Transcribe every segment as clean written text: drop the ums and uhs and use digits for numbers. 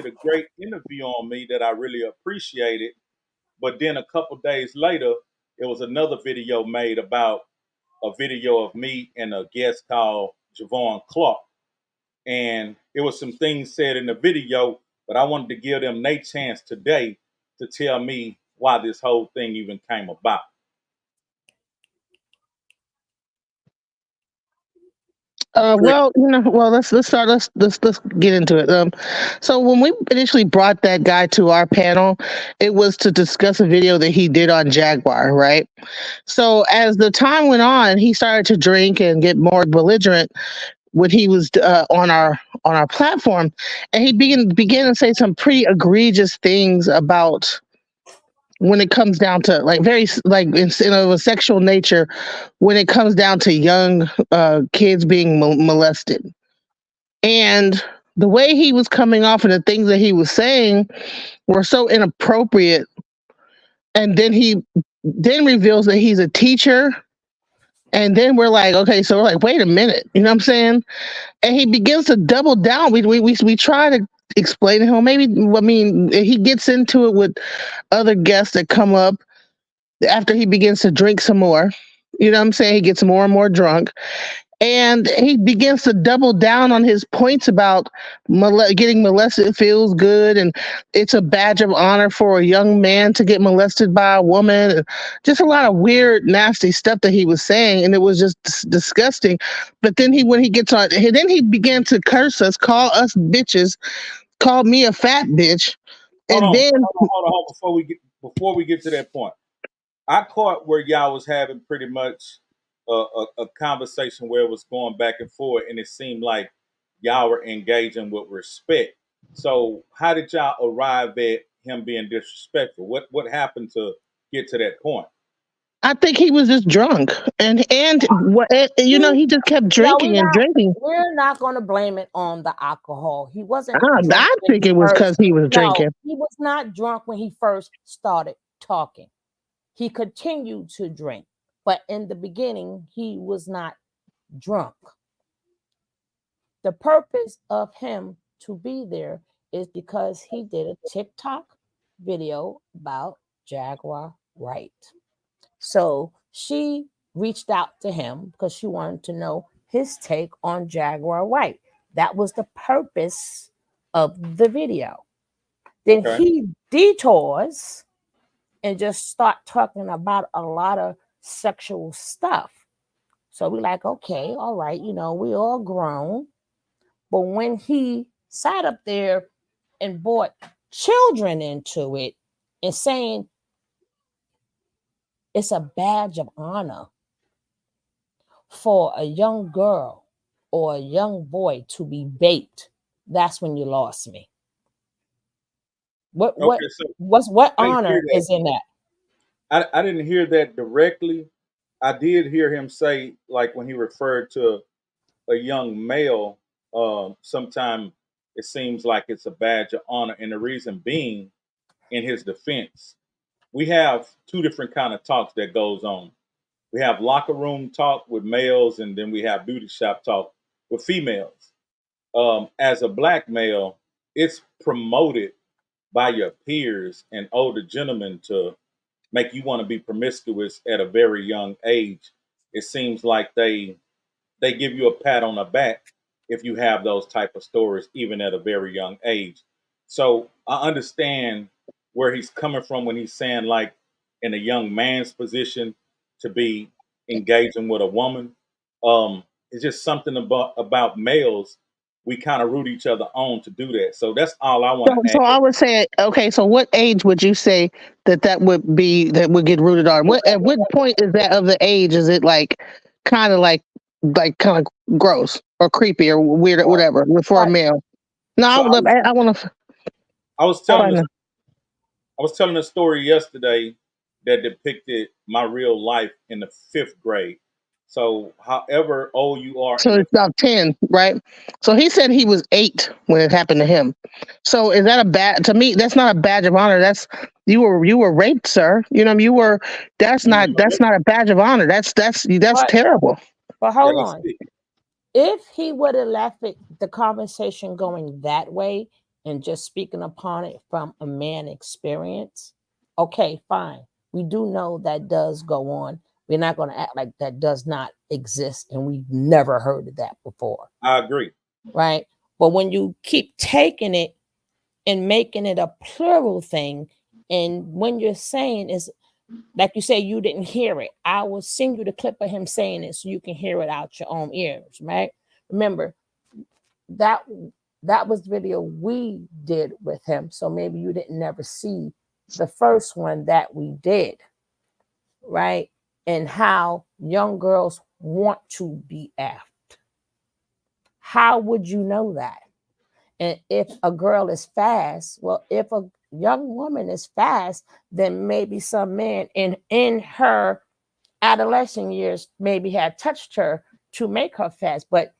did a great interview on me that I really appreciated. But then a couple days later, it was another video made about a video of me and a guest called Javon Clark. And it was some things said in the video, but I wanted to give them their chance today to tell me why this whole thing even came about. Chris, Let's start. Let's get into it. So when we initially brought that guy to our panel, it was to discuss a video that he did on Jaguar, right? So as the time went on, he started to drink and get more belligerent when he was on our platform, and he began to say some pretty egregious things about when it comes down to like in of a sexual nature when it comes down to young kids being molested. And the way he was coming off and the things that he was saying were so inappropriate. And then he then reveals that he's a teacher. And then we're like, okay, so we're like, wait a minute, you know what I'm saying? And he begins to double down. We try to explain to him. Maybe I mean he gets into it with other guests that come up after he begins to drink some more. You know what I'm saying? He gets more and more drunk. And he begins to double down on his points about getting molested feels good, and it's a badge of honor for a young man to get molested by a woman. And just a lot of weird, nasty stuff that he was saying, and it was just disgusting. But then when he gets on, then he began to curse us, call us bitches, called me a fat bitch, hold and on, then hold on, before we get to that point. I caught where y'all was having pretty much a conversation where it was going back and forth, and it seemed like y'all were engaging with respect. So, how did y'all arrive at him being disrespectful? What happened to get to that point? I think he was just drunk, He, he just kept no, drinking and drinking. we're not going to blame it on the alcohol. He wasn't drunk I when think he it was first. because he was No, drinking. he was not drunk when he first started talking. He continued to drink, but in the beginning, he was not drunk. The purpose of him to be there is because he did a TikTok video about Jaguar Wright. So she reached out to him because she wanted to know his take on Jaguar Wright. That was the purpose of the video. Then Okay. he detours and just start talking about a lot of sexual stuff. So we like, okay, all right, we all grown. But when he sat up there and brought children into it and saying it's a badge of honor for a young girl or a young boy to be baked, that's when you lost me. Okay, so What I didn't hear honor that. is in that? I didn't hear that directly. I did hear him say, like when he referred to a young male, sometime it seems like it's a badge of honor, and the reason being, in his defense, we have two different kind of talks that goes on. We have locker room talk with males, and then we have beauty shop talk with females. As a black male, it's promoted by your peers and older gentlemen to make you want to be promiscuous at a very young age. It seems like they give you a pat on the back if you have those type of stories, even at a very young age. So I understand where he's coming from when he's saying like in a young man's position to be engaging with a woman. It's just something about males. We kind of root each other on to do that. So that's all I want So, to add. so I would say, okay, so what age would you say that would get rooted on? At what point is that of the age? Is it like kind of kind of gross or creepy or weird or Right. whatever for a Right. male? No, I So would love. I want to I was telling find this out. I was telling a story yesterday that depicted my real life in the fifth grade. So, however old you are So in the it's about 10, right? So he said he was 8 when it happened to him. So is that a bad to me? That's not a badge of honor. That's you were raped, sir. You were. That's not a badge of honor. That's But terrible. yeah, hold that's on. it. If he would have left the conversation going that way, and just speaking upon it from a man experience, okay, fine. We do know that does go on. We're not going to act like that does not exist and we've never heard of that before. I agree. Right? But when you keep taking it and making it a plural thing, and when you're saying is like you say, you didn't hear it. I will send you the clip of him saying it so you can hear it out your own ears, right? Remember, that was the video we did with him. So maybe you didn't never see the first one that we did, right? And how young girls want to be effed. How would you know that? And if a girl is fast, well, if a young woman is fast, then maybe some man in her adolescent years maybe had touched her to make her fast. But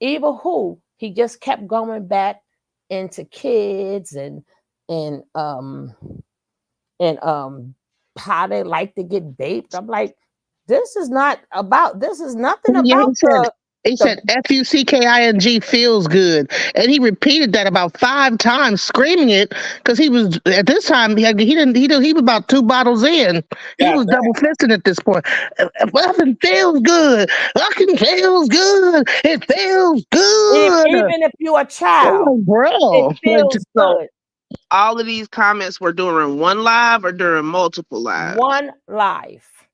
even who, he just kept going back into kids and how they like to get baped. I'm like, this is nothing Yeah, about he said FUCKING feels good, and he repeated that about 5 times, screaming it because he was at this time he was about 2 bottles in. He God was damn. double fisting at this point. Nothing feels good. Nothing feels good. It feels good. even if you're a I'm child, like, bro, it like, feels So good. all of these comments were during one live or during multiple lives? One life.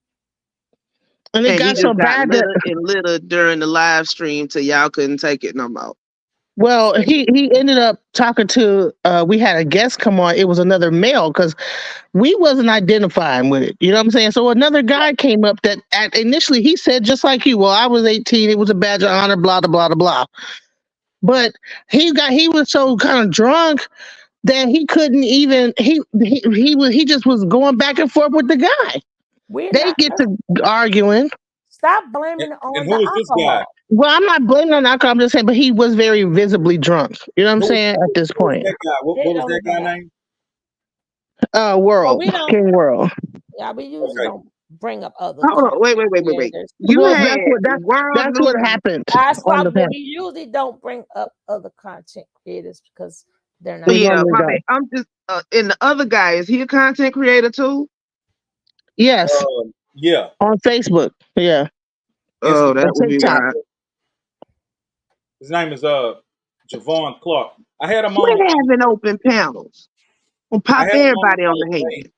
and it And he got so just got bad that litter and litter during the live stream till y'all couldn't take it no more. well, he ended up talking to we had a guest come on. It was another male because we wasn't identifying with it. You know what I'm saying? So another guy came up that initially he said just like you, well, I was 18, it was a badge of honor, blah blah blah blah. But he was so kind of drunk that he couldn't even he just was going back and forth with the guy. We're They not get to arguing. stop blaming it And on who the is this guy? alcohol. Well, I'm not blaming on alcohol. I'm just saying, but he was very visibly drunk. You know what I'm saying? At this Who was point, that guy? What was that guy Irrelevant. name? Well, World we don't. King World. Yeah, we usually Okay. don't bring up other Hold on, wait. creators. You Well, had that's what world happened That's why on the panel. we usually don't bring up other content creators because they're not. We yeah, normally my don't. bad. I'm just and the other guy, is he a content creator too? Yes, Yeah. on Facebook. Yeah, Oh, that on would be TikTok. why. His name is Javon Clark. I had him We're on. having open panels. We'll I pop had him everybody on on the the hand. page.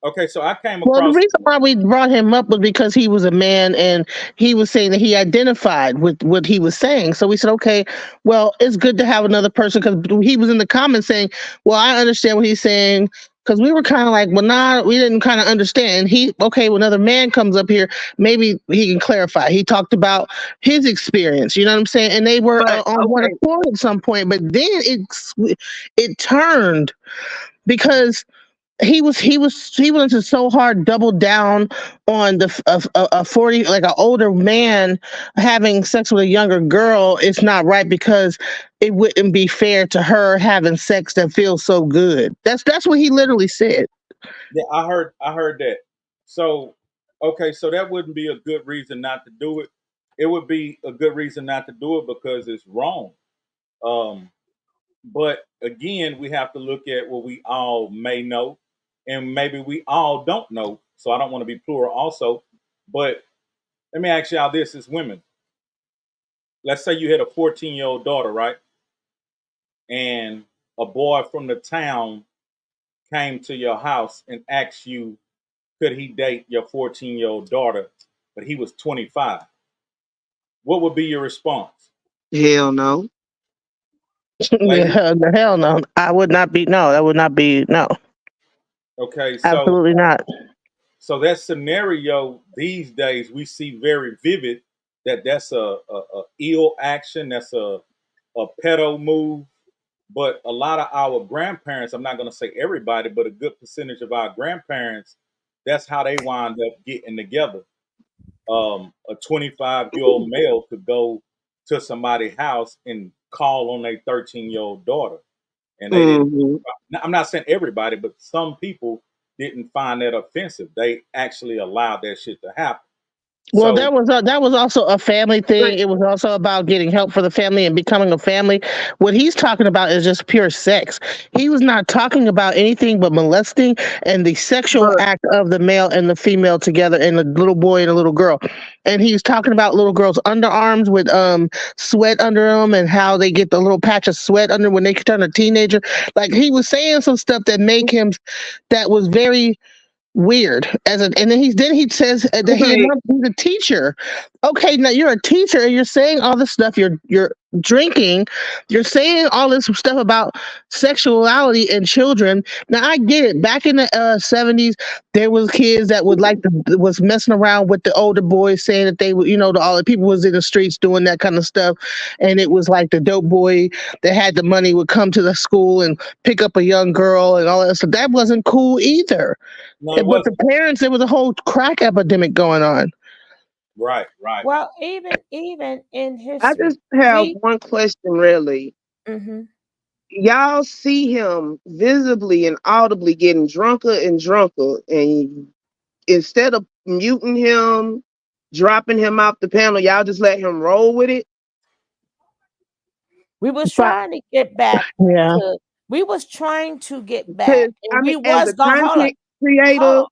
Okay, so I came Well, the across. reason why we brought him up was because he was a man and he was saying that he identified with what he was saying. So we said, okay, well, it's good to have another person because he was in the comments saying, well, I understand what he's saying. Because we were kind of like, well, nah, we didn't kind of understand. Okay, when another man comes up here, maybe he can clarify. He talked about his experience, you know what I'm saying? And they were But on one okay, accord at some point, but then it turned because he went to so hard double down on a 40 like an older man having sex with a younger girl. It's not right because it wouldn't be fair to her having sex that feels so good. That's what he literally said. Yeah, I heard that. So, okay, so that wouldn't be a good reason not to do it. It would be a good reason not to do it because it's wrong. Um, but again, we have to look at what we all may know, and maybe we all don't know. So I don't want to be plural also. But let me ask y'all this: as women, let's say you had a 14-year-old daughter, right? And a boy from the town came to your house and asked you, could he date your 14-year-old daughter, but he was 25? What would be your response, hell no. ladies? The hell no. I would not be no. That would not be no. Okay, Absolutely not. so that scenario these days we see very vivid that that's a ill action, that's a pedo move. But a lot of our grandparents, I'm not going to say everybody, but a good percentage of our grandparents, that's how they wind up getting together. A 25-year-old male could go to somebody's house and call on their 13-year-old daughter, and they didn't. Hmm. I'm not saying everybody, but some people didn't find that offensive. They actually allowed that shit to happen. Well, So that was also a family thing. It was also about getting help for the family and becoming a family. What he's talking about is just pure sex. He was not talking about anything but molesting and the sexual But act of the male and the female together, and the little boy and a little girl. And he's talking about little girls' underarms with sweat under them, and how they get the little patch of sweat under when they turn a teenager. Like, he was saying some stuff that was very weird. And then he says that okay, he's a teacher. Okay, now you're a teacher and you're saying all this stuff. You're drinking. You're saying all this stuff about sexuality and children. Now I get it. Back in the 70s, there was kids that was messing around with the older boys, saying that they were, all the people was in the streets doing that kind of stuff, and it was like the dope boy that had the money would come to the school and pick up a young girl and all that stuff. That wasn't cool either. no, it But the wasn't. parents, there was a whole crack epidemic going on. Right. Well, even in I history, just have we one question really. hmm Y'all see him visibly and audibly getting drunker and drunker, and instead of muting him, dropping him off the panel, y'all just let him roll with it. we was But trying to get back yeah, to we was trying to get back, Because and I mean, we as was a going content creator,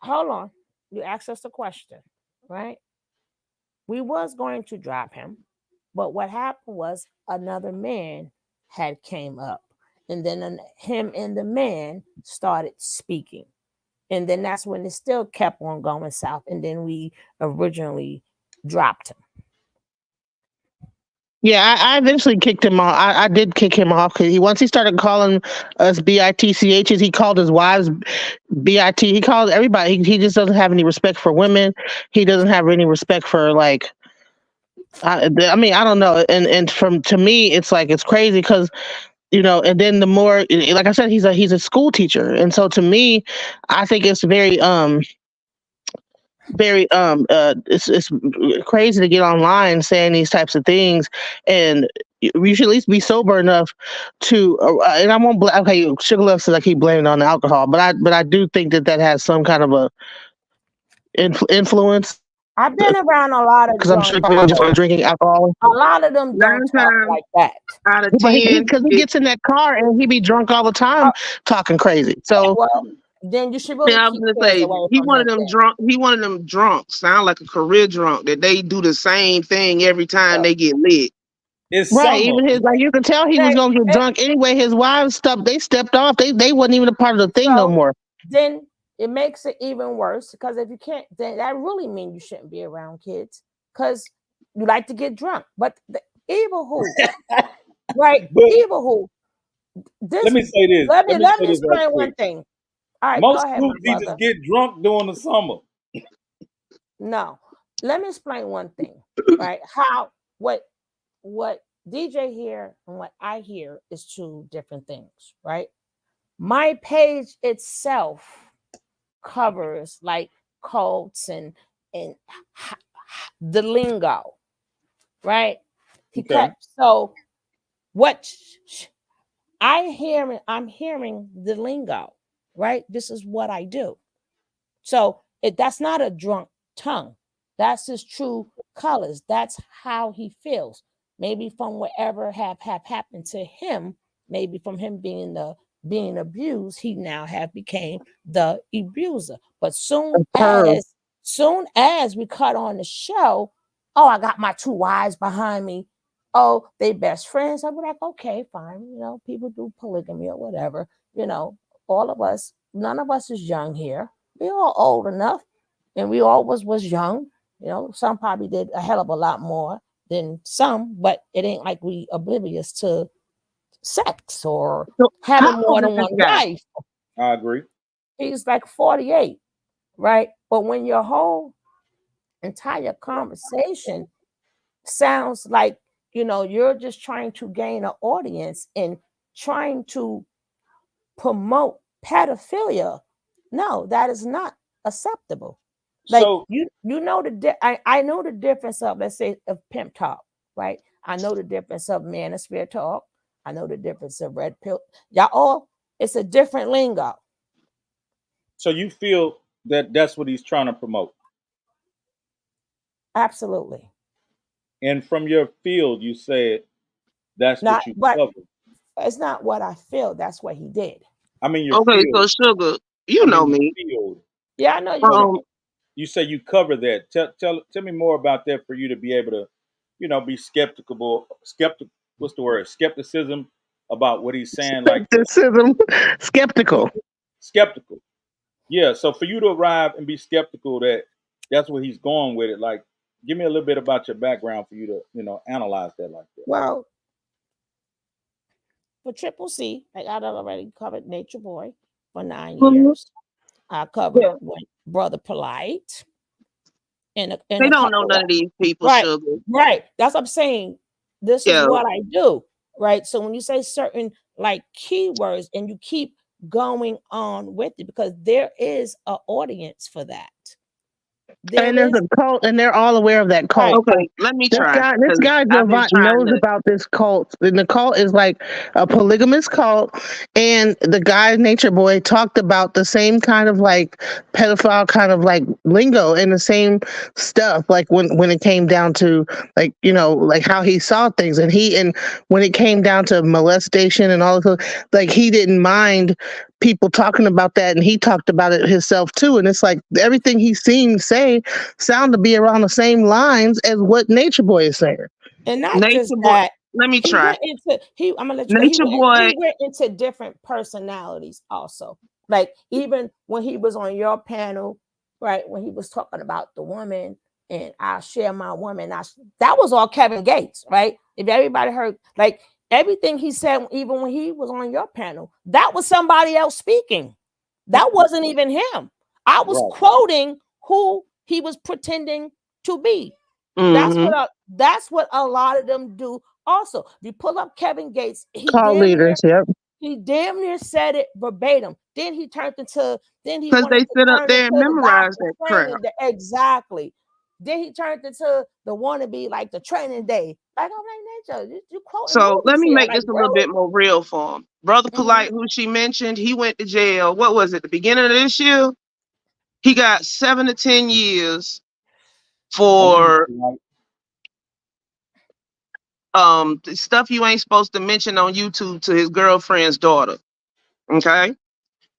hold on. You asked us a question, right? We was going to drop him, but what happened was another man had came up, and then him and the man started speaking, and then that's when it still kept on going south, and then we originally dropped him. yeah. I eventually kicked him off. I did kick him off because once he started calling us bitchs, he called his wives bit. He called everybody. He just doesn't have any respect for women. He doesn't have any respect for, like, I mean, I don't know. And to me, it's like, it's crazy because, and then the more, like I said, he's a school teacher, and so to me, I think it's very it's crazy to get online saying these types of things, and you should at least be sober enough to and I won't okay, Sugar Love says I keep blaming it on the alcohol, but I do think that has some kind of a influence, I've been around a lot of because I'm sure drunk people just people. drinking alcohol. A lot of them don't 9 talk times like that. out of But 10, because he it, gets in that car and he be drunk all the time Uh, talking crazy, so well, then you should really I was keep gonna kids say away he from one him. of them Then. drunk. He one of them drunks. Sound like a career drunk that they do the same thing every time So, they get lit. It's right, summer. even his, like, you could tell he was they- gonna get it- drunk anyway. His wives stepped off. They wasn't even a part of the thing no so more. then it makes it even worse because if you can't, then that really means you shouldn't be around kids because you like to get drunk. But the evil who, right? But Evil who. This let me say this. let me Let me let say me this right explain one quick. thing. All right, go Most ahead, school my teachers brother. get drunk during the summer. No, let me explain one thing. Right? How what DJ hear and what I hear is two different things. Right? My page itself covers like cults and the lingo, right? Okay. So what I'm hearing the lingo, right? This is what I do. So that's not a drunk tongue. That's his true colors. That's how he feels. Maybe from whatever have happened to him, maybe from him being abused, he now have became the abuser. But Perv. soon as we cut on the show, oh, I got my two wives behind me. Oh, they best friends. I'll be like, okay, fine. People do polygamy or whatever. All of us, none of us is young here. We all old enough, and we always was young. Some probably did a hell of a lot more than some, but it ain't like we oblivious to sex or So having how more old is than this one guy? wife. I agree. He's like 48, right? But when your whole entire conversation sounds like you're just trying to gain an audience and trying to promote pedophilia, no, that is not acceptable. Like So you know I know the difference of, let's say, of pimp talk, right? I know the difference of manosphere talk. I know the difference of red pill. Y'all all, it's a different lingo. so you feel that that's what he's trying to promote? Absolutely. And from your field, you said that's Not, what you but covered. it's not what I feel. That's what he did. I mean, your Okay, so field. Sugar, I you know mean, me. your field. Yeah, I know you. You, Um, you say you cover that. Tell me more about that for you to be able to, be skeptical. What's the word? Skepticism about what he's saying. Like Skepticism, skeptical. skeptical. Yeah. So for you to arrive and be skeptical that that's where he's going with it. Like, give me a little bit about your background for you to, analyze that like that. Well, for Triple C, I got already covered Nature Boy for 9 Mhm. years. I covered Yeah. Brother Polite and They a don't know couple none of these people, right, Sugar. right. That's what I'm saying. This is Yeah. what I do, right? So when you say certain like keywords and you keep going on with it, because there is an audience for that. There And there's is a cult, and they're all aware of that cult. right. Okay, let me This try. guy, this 'cause guy I've been Javant trying knows to. about this cult, and the cult is like a polygamous cult. And the guy Nature Boy talked about the same kind of like pedophile kind of like lingo and the same stuff. Like when it came down to like like how he saw things, and when it came down to molestation and all this, like he didn't mind people talking about that, and he talked about it himself too. And it's like everything he seemed to say sound to be around the same lines as what Nature Boy is saying. And not Nature just Boy, that, let me he try. went into I'm gonna let you go. Nature Boy, He went into different personalities also. Like even when he was on your panel, right? When he was talking about the woman and I share my woman, that was all Kevin Gates, right? If everybody heard like everything he said, even when he was on your panel, that was somebody else speaking. That wasn't even him. I was Right. quoting who he was pretending to be. mhm. That's what a lot of them do. Also, if you pull up Kevin Gates, Cult leaders, yep. he damn near said it verbatim. Then he Because wanted they to sit up turn there into and the guy memorize for that crap. training day. Exactly. Then he turned into the wannabe like the training day. Like I'm like, Nature, you quoting So let movies me here. make Like this a little really? bit more real for him. Brother Polite, who she mentioned, he went to jail. What was it, the beginning of this year? He got 7 to 10 years for stuff you ain't supposed to mention on YouTube to his girlfriend's daughter. Okay.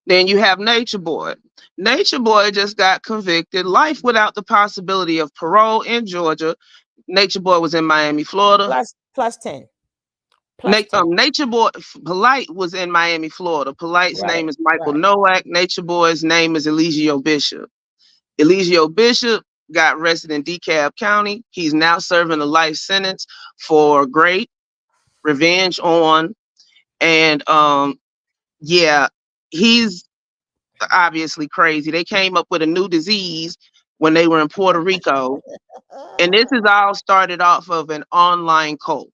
Then you have Nature Boy. Nature Boy just got convicted, life without the possibility of parole in Georgia. Nature Boy was in Miami, Florida. Plus 10. Plus 10. Nature Boy Polite was in Miami, Florida. Polite's Right, name is Michael right. Nowak. Nature Boy's name is Eligio Bishop. Eligio Bishop got arrested in DeKalb County. He's now serving a life sentence for great revenge on, and yeah, he's obviously crazy. They came up with a new disease when they were in Puerto Rico, and this is all started off of an online cult.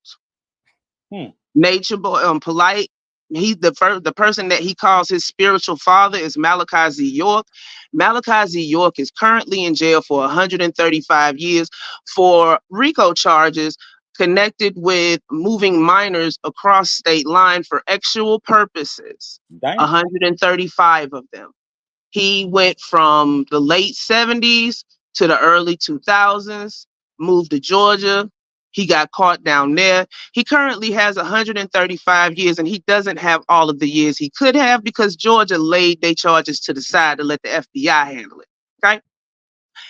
Nature Boy, Polite. He's the person that he calls his spiritual father is Malachi Z. York. Malachi Z. York is currently in jail for 135 years for RICO charges connected with moving minors across state line for sexual purposes. Dang. 135 of them. He went from the late 70s to the early 2000s, moved to Georgia. He got caught down there. He currently has 135 years, and he doesn't have all of the years he could have because Georgia laid their charges to the side to let the FBI handle it. Okay.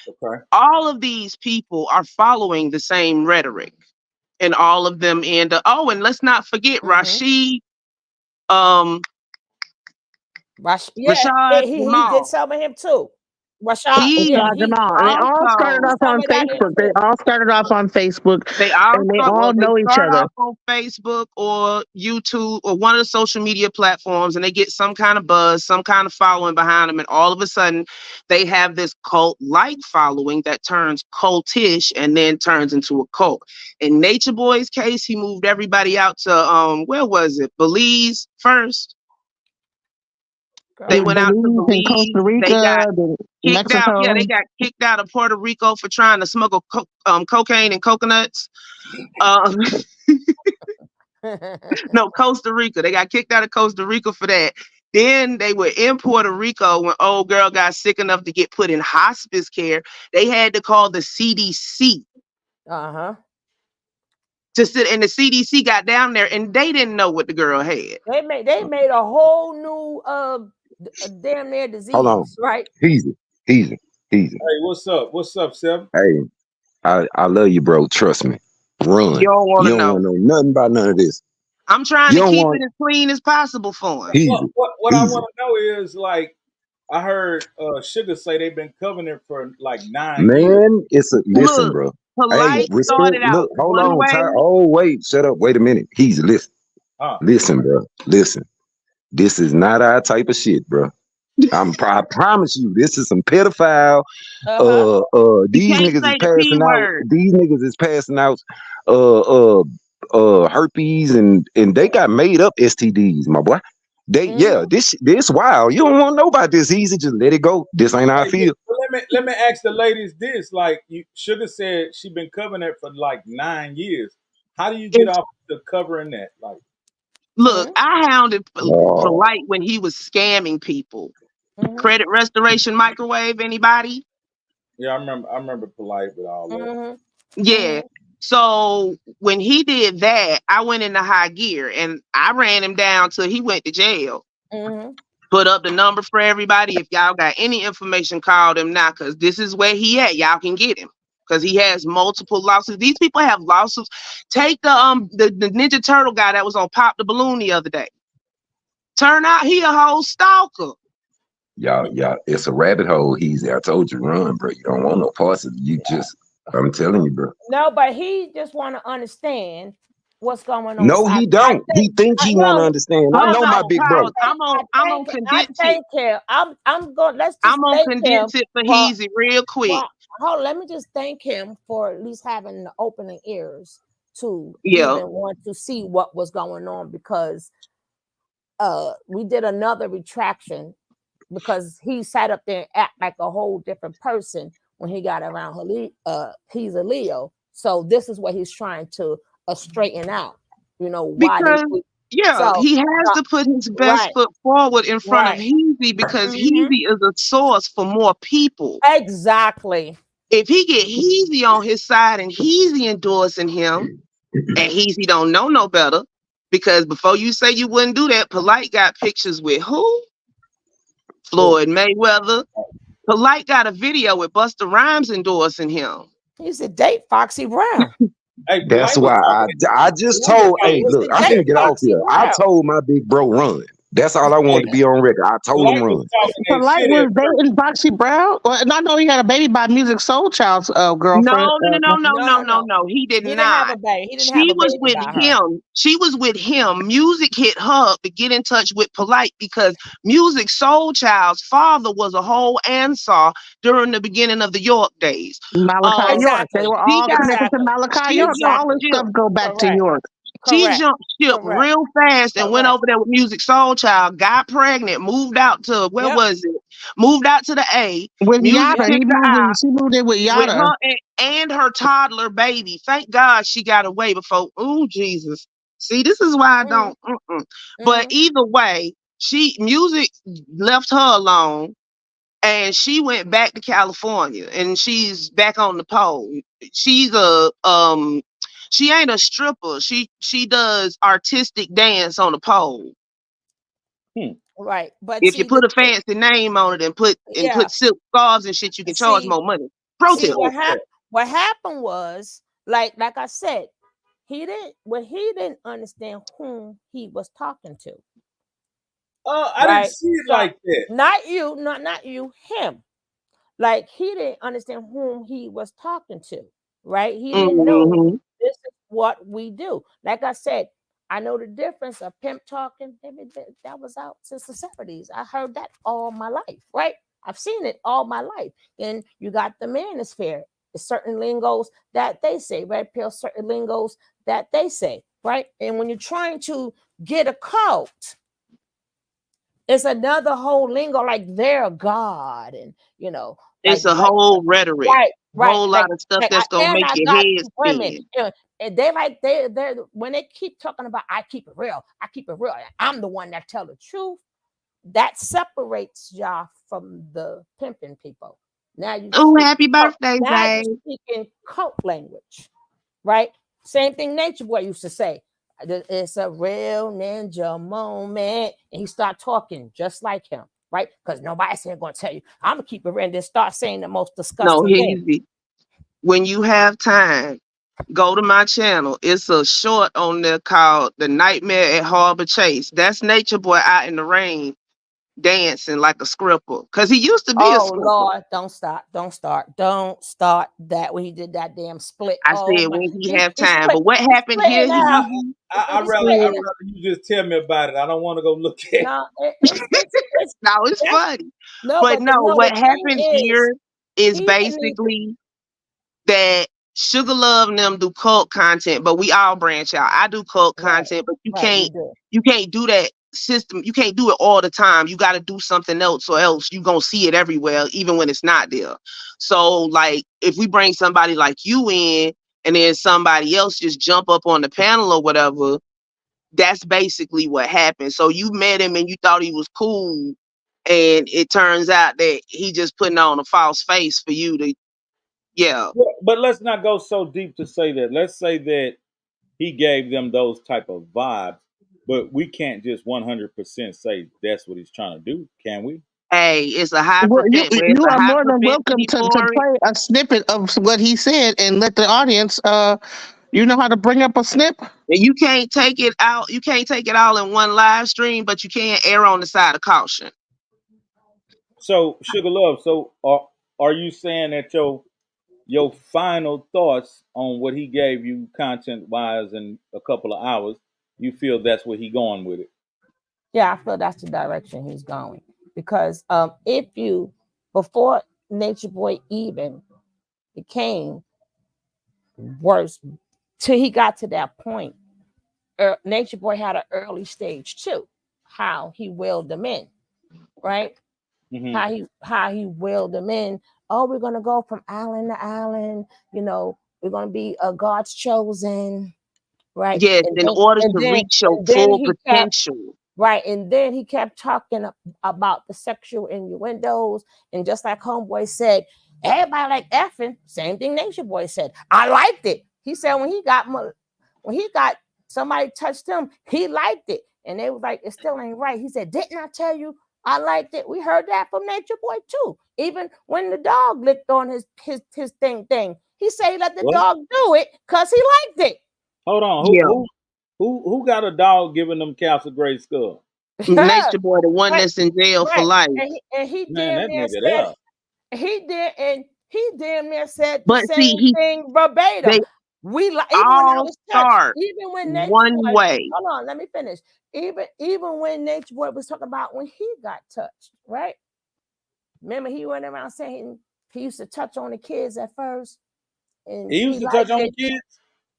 Okay. All of these people are following the same rhetoric, and all of them end up. Oh, and let's not forget Rashid. Yeah, Rashad he Jamal. did some of him too. Rashad Jamal. And they all started off on Facebook. They all started off on Facebook. They all know each start other off on Facebook or YouTube or one of the social media platforms, and they get some kind of buzz, some kind of following behind them, and all of a sudden they have this cult-like following that turns cultish and then turns into a cult. In Nature Boy's case, he moved everybody out to where was it? Belize first. They went out to Belize, Costa Rica, they got kicked Mexico. out. Yeah, they got kicked out of Puerto Rico for trying to smuggle cocaine and coconuts. No, Costa Rica. They got kicked out of Costa Rica for that. Then they were in Puerto Rico when old girl got sick enough to get put in hospice care. They had to call the CDC Uh-huh. to sit, and the CDC got down there and they didn't know what the girl had. They made a whole new damn near Hold on. disease, right? Easy. Hey, what's up? What's up, Seven? Hey, I love you, bro. Trust me. Run. You don't want You to don't know. want to know nothing about none of this. I'm trying You to don't keep want it as clean as possible for him. easy. What I Easy. want to know is, like, I heard Sugar say they've been covering it for like 9 years. Man, it's a listen, Look, bro. Hey, Polite respect. started out Look, hold one on. way. Oh, wait. Shut up. Wait a minute. Easy. Listen. Huh. Listen, bro. Listen. This is not our type of shit, bro. I promise you, this is some pedophile. Uh-huh. These can't niggas is say the P passing out. word. These niggas is passing out herpes and they got made up STDs, my boy. They yeah, this wild. You don't want to know about this. Easy, just let it go. This ain't how I Hey, feel. let me ask the ladies this. Like, Sugar said she been covering it for like 9 years. How do you get off the covering that? Like, Look, I hounded Oh, Polite when he was scamming people. Mhm. Credit Restoration Microwave, anybody? yeah, I remember Polite with all that. Mhm. Yeah. So when he did that, I went into high gear and I ran him down till he went to jail. Mhm. Put up the number for everybody. If y'all got any information, call him now, because this is where he at. Y'all can get him because he has multiple lawsuits. These people have lawsuits. Take the Ninja Turtle guy that was on Pop the Balloon the other day. Turn out he a whole stalker. y'all, it's a rabbit hole. Easy. I told you, run, bro. You don't want no parts of it. You just, I'm telling you, bro. No, but he just want to understand what's going on. No, So he don't. He think he want to understand. I Hold know my on, big bro. pause. I'm on I condense it. thank him. I'm going. Let's just I'm on thank him condense it for for. Heezy real quick. Well, hold on, let me just thank him for at least having the opening ears to Yeah. even want to see what was going on, because we did another retraction because he sat up there and act like a whole different person when he got around he's a Leo. So this is what he's trying to straighten out. You know why Because he has to put his best foot forward in front of Heezy, because Heezy is a source for more people. Exactly. If he get Heezy on his side and Heezy endorsing him, and Heezy don't know no better, because before you say you wouldn't do that, Polite got pictures with who? Floyd Mayweather. Polite got a video with Busta Rhymes endorsing him. He said date Foxy Brown. Hey, That's why I just told. Hey, look, I'm gonna get off here. I told my big bro run. That's all I wanted to be on record. I told him run. Polite was dating Foxy Brown. Well, and I know he had a baby by Music Soul Child's girlfriend. No. He did He not. didn't have a baby. He didn't She have a was baby with by her. him. She was with him. Music hit her up to get in touch with Polite, because Music Soul Child's father was a whole Ansar during the beginning of the York days. Malachi York. They were all connected to Malachi York. All this stuff go back to York. She jumped ship real fast and went over there with Music Soul Child, got pregnant, moved out to was it? Moved out to the A. With Music Yada. She moved in with Yada. With her and her toddler baby. Thank God she got away before. Oh, Jesus. See, this is why I don't. But either way, Music left her alone, and she went back to California, and she's back on the pole. She's she ain't a stripper. She does artistic dance on the pole. Right, but if you put a fancy name on it and put silk scarves and shit, you can charge more money. Pro tip. What happened was, like I said, he didn't understand whom he was talking to. I didn't see it like that. Not you, him. Like, he didn't understand whom he was talking to, right? He didn't know this is what we do. Like I said, I know the difference of pimp talking. That was out since the 70s. I heard that all my life, right? I've seen it all my life. Then you got the manosphere. Certain lingos that they say, red pill, certain lingos that they say, right? And when you're trying to get a cult, it's another whole lingo, like they're God, and it's a whole rhetoric, right? Whole lot of stuff that's gonna make your head spin. And they're when they keep talking about I keep it real, I'm the one that tell the truth. that separates y'all from the pimping people. Now you Oh, speak happy cult- birthday, now babe. you speaking cult language, right? Same thing Nature Boy used to say. It's a real ninja moment, and he start talking just like him, right? Because nobody's going to tell you. I'm gonna keep it real and then start saying the most No, disgusting thing. easy. When you have time, go to my channel. It's a short on there called The Nightmare at Harbor Chase. That's Nature Boy out in the rain dancing like a scripper. Because he used to be a Oh scripper. Lord, don't start that when he did that damn split. I Oh said my, when he have he's time. split, But what he's happened here, splitting he out. used I'd He's rather splitting out. you just tell me about it. I don't want to go look at it. No, it's no, it's that's, funny. no, But no, no, what the thing happened is, here is he didn't need to, basically that Sugar Love and them do cult content, but we all branch out. I do cult right, content, but right, you do. you can't do that system. You can't do it all the time. You got to do something else, or else you gonna see it everywhere, even when it's not there. So, like, if we bring somebody like you in, and then somebody else just jump up on the panel or whatever, that's basically what happened. So you met him and you thought he was cool, and it turns out that he just putting on a false face for you to, yeah. But let's not go so deep to say that. Let's say that he gave them those type of vibes, but we can't just 100% say that's what he's trying to do, can we? Hey, it's a high Well, percent. Where it's you a are high more than welcome propensity to for it. play a snippet of what he said and let the audience. You know how to bring up a snip. And you can't take it out. You can't take it all in one live stream, but you can err on the side of caution. So, Sugar Love, so are you saying that your final thoughts on what he gave you content wise in a couple of hours, you feel that's where he going with it? Yeah, I feel that's the direction he's going because if you before Nature Boy even became worse till he got to that point, Nature Boy had an early stage too, how he willed them in, right? Mm-hmm. How he willed them in. Oh, we're gonna go from island to island. You know, we're gonna be God's chosen, right? Yes, in order to reach your full he potential. right, and then he kept talking about the sexual innuendos, and just like Homeboy said, everybody like effing. Same thing Nature Boy said. I liked it. He said when he got somebody touched him, he liked it, and they was like, it still ain't right. He said, didn't I tell you I liked it? We heard that from Nature Boy too. Even when the dog licked on his thing, he said he let the dog do it because he liked it. Hold on, who got a dog giving them Castle Grey Skull? Nature Boy, the one right, that's in jail for life. And he Man, damn that near nigga said there. he damn near said the But see, same thing verbatim. they We like even when I all was touched, start even when Nature one Boy, way. hold on, let me finish. Even when Nature Boy was talking about when he got touched, right? Remember, he went around saying he used to touch on the kids at first, and He used to touch on the kids.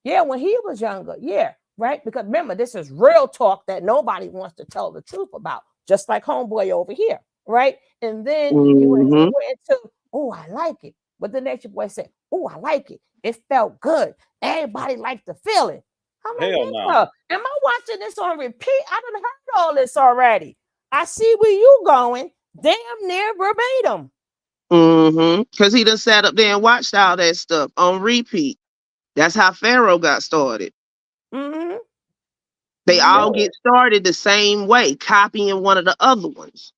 Yeah, when he was younger, yeah, right. Because remember, this is real talk that nobody wants to tell the truth about, just like Homeboy over here, right? And then he went into, oh, I like it. But the Nature Boy said, oh, I like it. It felt good. Everybody liked the feeling. I'm like, Hell no. am I watching this on repeat? I done heard all this already. I see where you going. Damn near verbatim. Because he done sat up there and watched all that stuff on repeat. That's how Pharaoh got started. Mm-hmm. They all get started the same way, copying one of the other ones.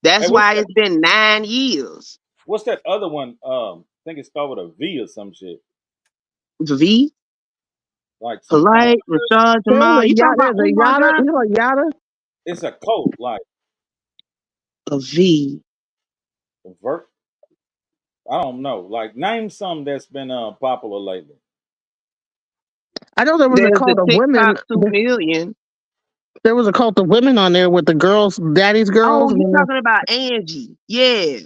That's why it's been 9 years. What's that other one? I think it started with a V or some shit. V? Like Polite, Rashad Jamal. You talking about Yada? You know Yada? It's a code, like a V. A vert. I don't know. Like, name something that's been popular lately. I know there was a cult of women. 2 million. There was a cult of women on there with the girls, daddy's girls. Oh, you're talking about Angie. Yeah.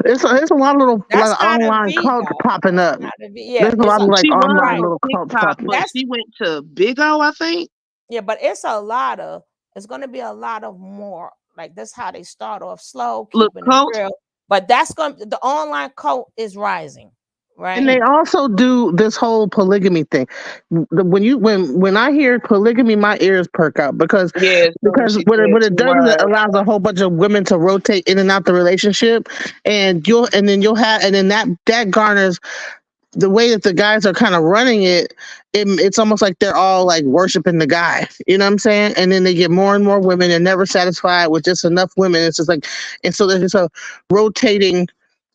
It's a lot of little online cults popping up. There's a lot of like online little cults popping up. But she went to Big O, I think. Yeah, but it's going to be a lot of more. Like, that's how they start off slow, keeping it real. But the online cult is rising. And right? they also do this whole polygamy thing. When I hear polygamy, my ears perk up because Yeah, so she said what it two does is it wives. allows a whole bunch of women to rotate in and out the relationship, and then that garners the way that the guys are kind of running it. It's almost like they're all like worshiping the guy. You know what I'm saying? And then they get more and more women. They're never satisfied with just enough women. It's just like, and so there's just a rotating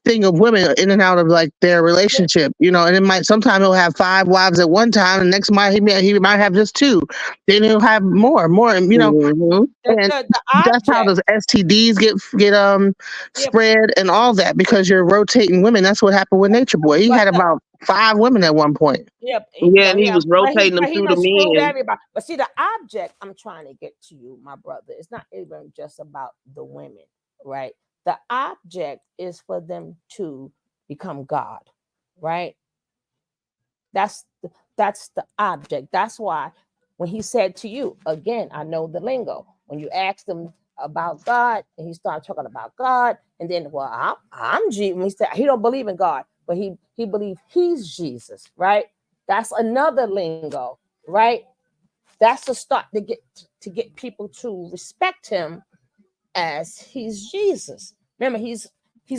thing of women in and out of like their Yeah, relationship, and it might sometimes he'll have 5 wives at one time, and next might he might have just 2, then he'll have more, Mm-hmm. and the that's how object. the STDs get Yeah, spread and all that because you're rotating women. That's what happened with Nature Boy. He but had about 5 women at one point. yeah, Yeah, and he was rotating them but he through the done screwed men. everybody. But see, the object I'm trying to get to you, my brother, it's not even just about the women, right? The object is for them to become God, right? That's the object. That's why when he said to you, again, I know the lingo. When you asked him about God, and he started talking about God, and then, well, I'm Jesus. He said he don't believe in God, but he believed he's Jesus, right? That's another lingo, right? That's a start to get people to respect him as he's Jesus. Remember, he's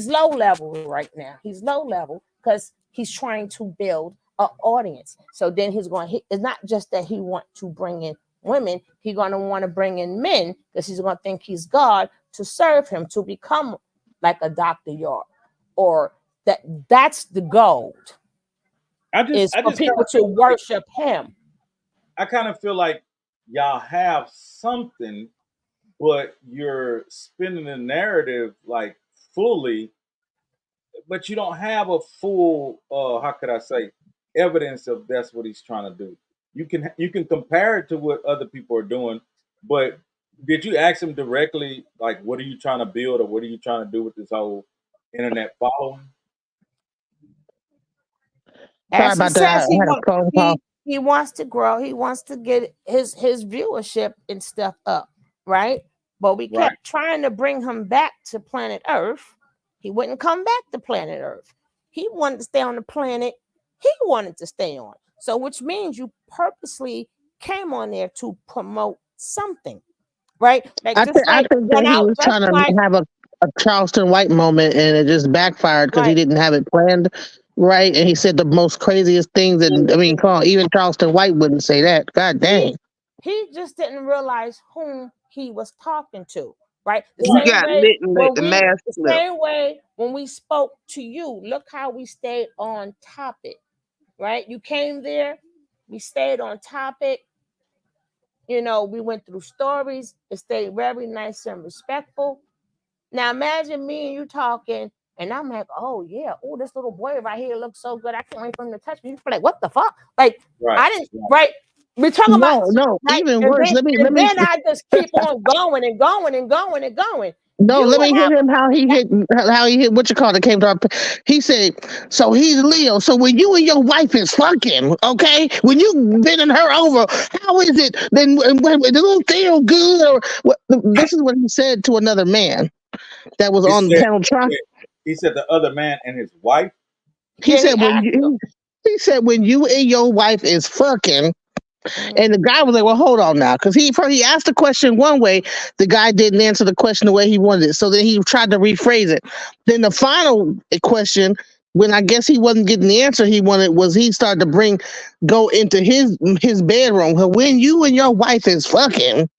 low level right now. He's low level because he's trying to build an audience. So then it's not just that he want to bring in women, he's going to want to bring in men because he's going to think he's God to serve him, to become like a Dr. York, or that's the goal, is I for just kind people of to feel like worship him. I kind of feel like y'all have something, but you're spinning the narrative like fully, but you don't have a full how could I say evidence of that's what he's trying to do. You can compare it to what other people are doing, but did you ask him directly like what are you trying to build or what are you trying to do with this whole internet following? Sorry As he about that. I says, had a phone call. he wants to grow. He wants to get his viewership and stuff up, right? But we Right. kept trying to bring him back to planet Earth. He wouldn't come back to planet Earth. He wanted to stay on the planet he wanted to stay on. So, which means you purposely came on there to promote something, right? Like just I like think that when he I was just trying to like have a Charleston White moment, and it just backfired because he right. didn't have it planned right, and he said the most craziest things. And I mean, come on, even Charleston White wouldn't say that. God dang. He just didn't realize whom he was talking to, right? The He same got way lit and let when the mask slip. we spoke to you, look how we stayed on topic, right? You came there, we stayed on topic. We went through stories. It stayed very nice and respectful. Now imagine me and you talking, and I'm like, oh yeah, oh this little boy right here looks so good. I can't wait for him to touch me. You're like, what the fuck? Like Right. I didn't right. We talking about No, right, even and worse. then Let me I just keep on going and going and going and going. No, You let would me have hit him how he hit what you call it came to our he said, so he's Leo. So when you and your wife is fucking, okay, when you bending her over, how is it then when it don't feel good or what this is what he said to another man that was He on the said, panel trying. he said the other man and his wife. He he said asked him. he said when you and your wife is fucking. Mhm. And the guy was like, well, hold on now. Because he asked the question one way. The guy didn't answer the question the way he wanted it. So then he tried to rephrase it. Then the final question, when I guess he wasn't getting the answer he wanted, was he started to go into his bedroom. When you and your wife is fucking,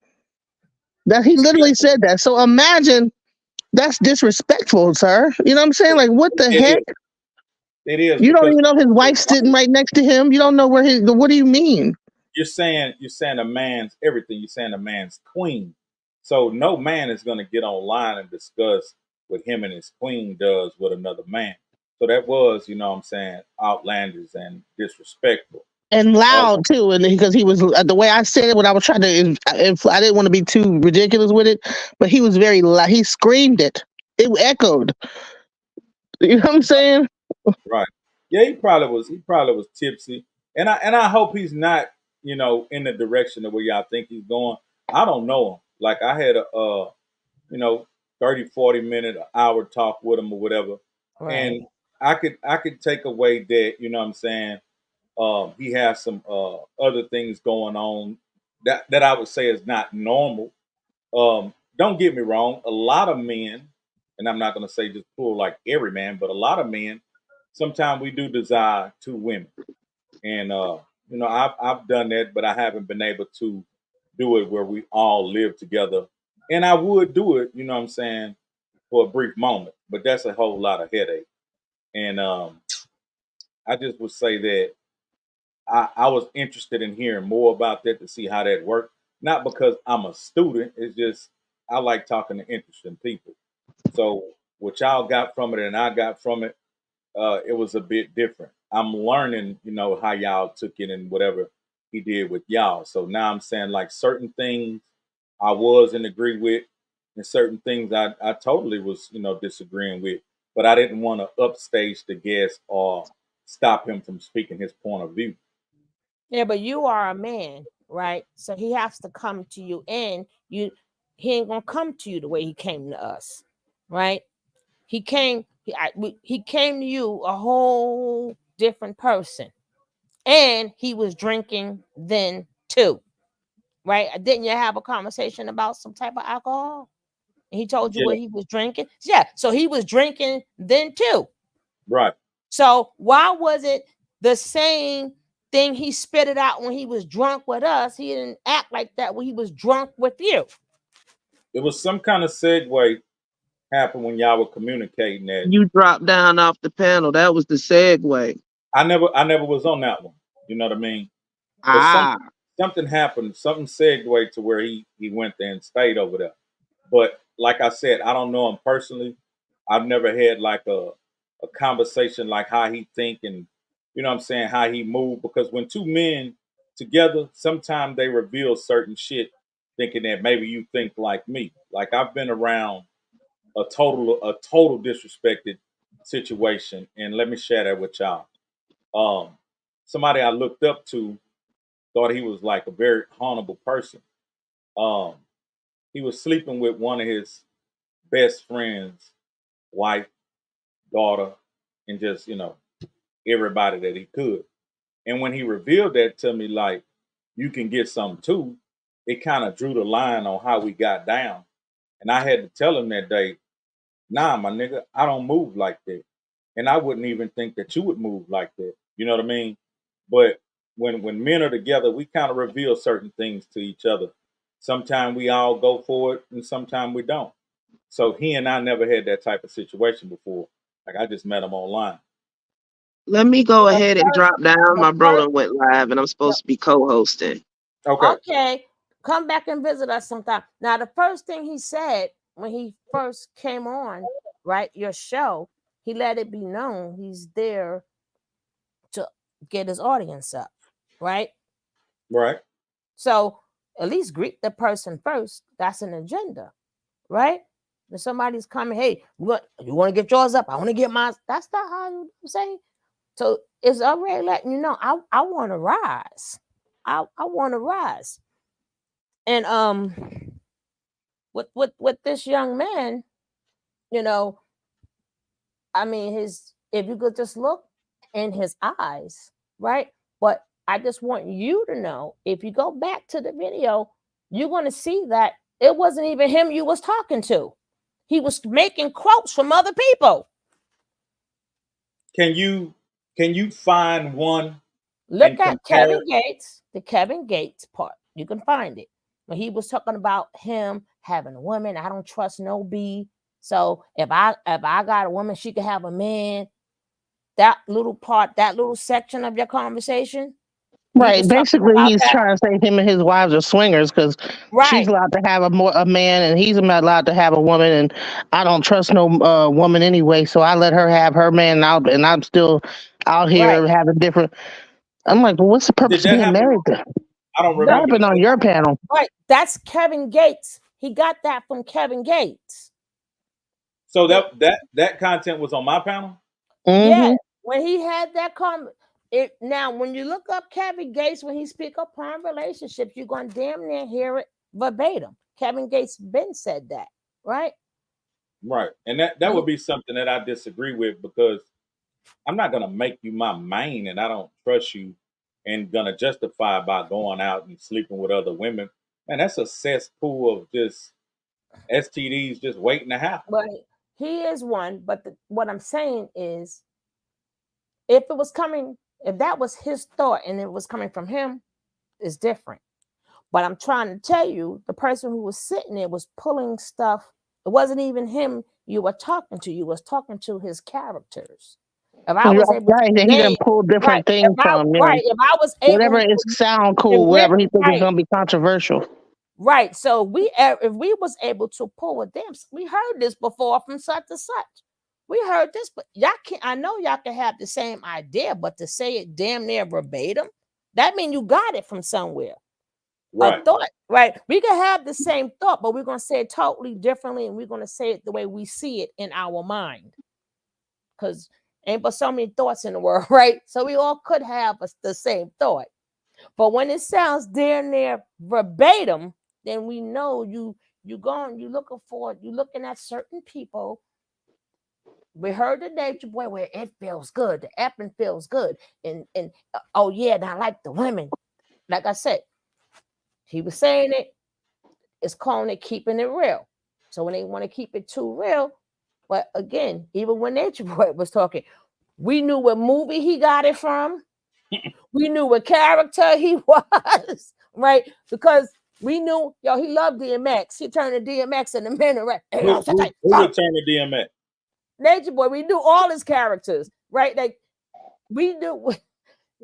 that he literally said that. So imagine that's disrespectful, sir. You know what I'm saying? Like, what the It heck? is. It is You don't because even know his wife's sitting right next to him. You don't know what do you mean? you're saying a man's everything. You're saying a man's queen. So no man is going to get online and discuss what him and his queen does with another man. So that was, what I'm saying, outlandish and disrespectful. And Uh, loud too, and because he was the way I said it, what I was trying to, if I didn't want to be too ridiculous with it, but he was very loud. He screamed it. It echoed. You know what I'm saying? right. Yeah, he probably was tipsy. And I hope he's not, in the direction of where y'all think he's going. I don't know him. Like I had a you know, 30, 40 minute, hour talk with him or whatever. Right. And I could take away that, you know what I'm saying, he has some other things going on that I would say is not normal. Don't get me wrong, a lot of men, and I'm not going to say just pull like every man, but a lot of men, sometimes we do desire two women, and you know, I've done that, but I haven't been able to do it where we all live together. And I would do it, you know what I'm saying, for a brief moment, but that's a whole lot of headache. And I just would say that I was interested in hearing more about that to see how that worked. Not because I'm a student, it's just I like talking to interesting people. So what y'all got from it and I got from it, it was a bit different. I'm learning, you know, how y'all took it and whatever he did with y'all. So now I'm saying like certain things I was in agree with, and certain things I totally was, you know, disagreeing with. But I didn't want to upstage the guest or stop him from speaking his point of view. Yeah, but you are a man, right? So he has to come to you, and he ain't gonna come to you the way he came to us, right? He came to you a whole different person, and he was drinking then too, right? Didn't you have a conversation about some type of alcohol? And he told you Yeah, what he was drinking. Yeah, so he was drinking then too. right. So why was it the same thing he spit it out when he was drunk with us? He didn't act like that when he was drunk with you. It was some kind of segue happened when y'all were communicating that. You dropped down off the panel. That was the segue. I never was on that one. You know what I mean? But Ah, something happened, something segued to where he went there and stayed over there. But like I said, I don't know him personally. I've never had like a conversation like how he think and you know what I'm saying, how he move. Because when two men together, sometimes they reveal certain shit thinking that maybe you think like me. Like I've been around a total disrespected situation. And let me share that with y'all. Um Somebody I looked up to thought he was like a very honorable person. Um he was sleeping with one of his best friends, wife, daughter, and just, you know, everybody that he could. And when he revealed that to me, like, you can get some too, it kind of drew the line on how we got down. And I had to tell him that day, nah, my nigga, I don't move like that. And I wouldn't even think that you would move like that. You know what I mean? But when men are together, we kind of reveal certain things to each other. Sometimes we all go for it and sometimes we don't. So he and I never had that type of situation before. Like I just met him online. let me go ahead and drop down. The My first, brother went live, and I'm the, supposed to be co-hosting. Okay. okay, come back and visit us sometime. Now, the first thing he said when he first came on, right, your show, he let it be known he's there to get his audience up, right? Right. So at least greet the person first. That's an agenda, right? If somebody's coming, hey, you want to get yours up? I want to get mine. That's not how you say. So it's already letting you know I want to rise. I want to rise. And with this young man, you know, I mean, his if you could just look in his eyes, right? But I just want you to know if you go back to the video, you're going to see that it wasn't even him you was talking to. He was making quotes from other people. Can you find one Look and at compare? Kevin Gates, the Kevin Gates part. You can find it. When he was talking about him having a woman, I don't trust no B. So if I got a woman, she could have a man. That little part, that little section of your conversation, he Right. was talking Basically, about he's that. trying to say him and his wives are swingers because she's Right, allowed to have a man and he's not allowed to have a woman. And I don't trust no woman anyway, so I let her have her man out, and I'm still out right. here having different. I'm like, well, what's the Did purpose of that being happen? married then? I don't That remember. happened on your panel. Right. That's Kevin Gates. He got that from Kevin Gates. So When that content was on my panel. yeah, Hmm. when he had that comment. It now when you look up Kevin Gates when he speak upon relationships, you're gonna damn near hear it verbatim. Kevin Gates been said that, right? Right. And that would be something that I disagree with because I'm not gonna make you my main, and I don't trust you, and gonna justify by going out and sleeping with other women. Man, that's a cesspool of just STDs just waiting to happen. But he is one. But what I'm saying is, if it was coming, if that was his thought and it was coming from him, it's different. But I'm trying to tell you, the person who was sitting there was pulling stuff. It wasn't even him you were talking to. You was talking to his characters. If I was able to Right, that he done name, pull different things from, if I was whatever able is to, sound if cool, we're whatever he think is right, gonna be controversial. right. So if we was able to pull with them, we heard this before from such and such. We heard this, but y'all can. I know y'all can have the same idea, but to say it damn near verbatim, that means you got it from somewhere. Right. A thought, right? We can have the same thought, but we're going to say it totally differently, and we're going to say it the way we see it in our mind. Because ain't but so many thoughts in the world, right? So we all could have the same thought. But when it sounds damn near verbatim, then we know you looking at certain people. We heard the Nature Boy where it feels good, the effing feels good, and oh yeah, and I like the women. Like I said, he was saying it. It's calling it keeping it real. So when they want to keep it too real, but again, even when Nature Boy was talking, we knew what movie he got it from. We knew what character he was, right? Because we knew, he loved DMX. He turned to DMX in a minute, right? Hey, Who would turn to DMX? Nature Boy. We knew all his characters, right? Like we knew.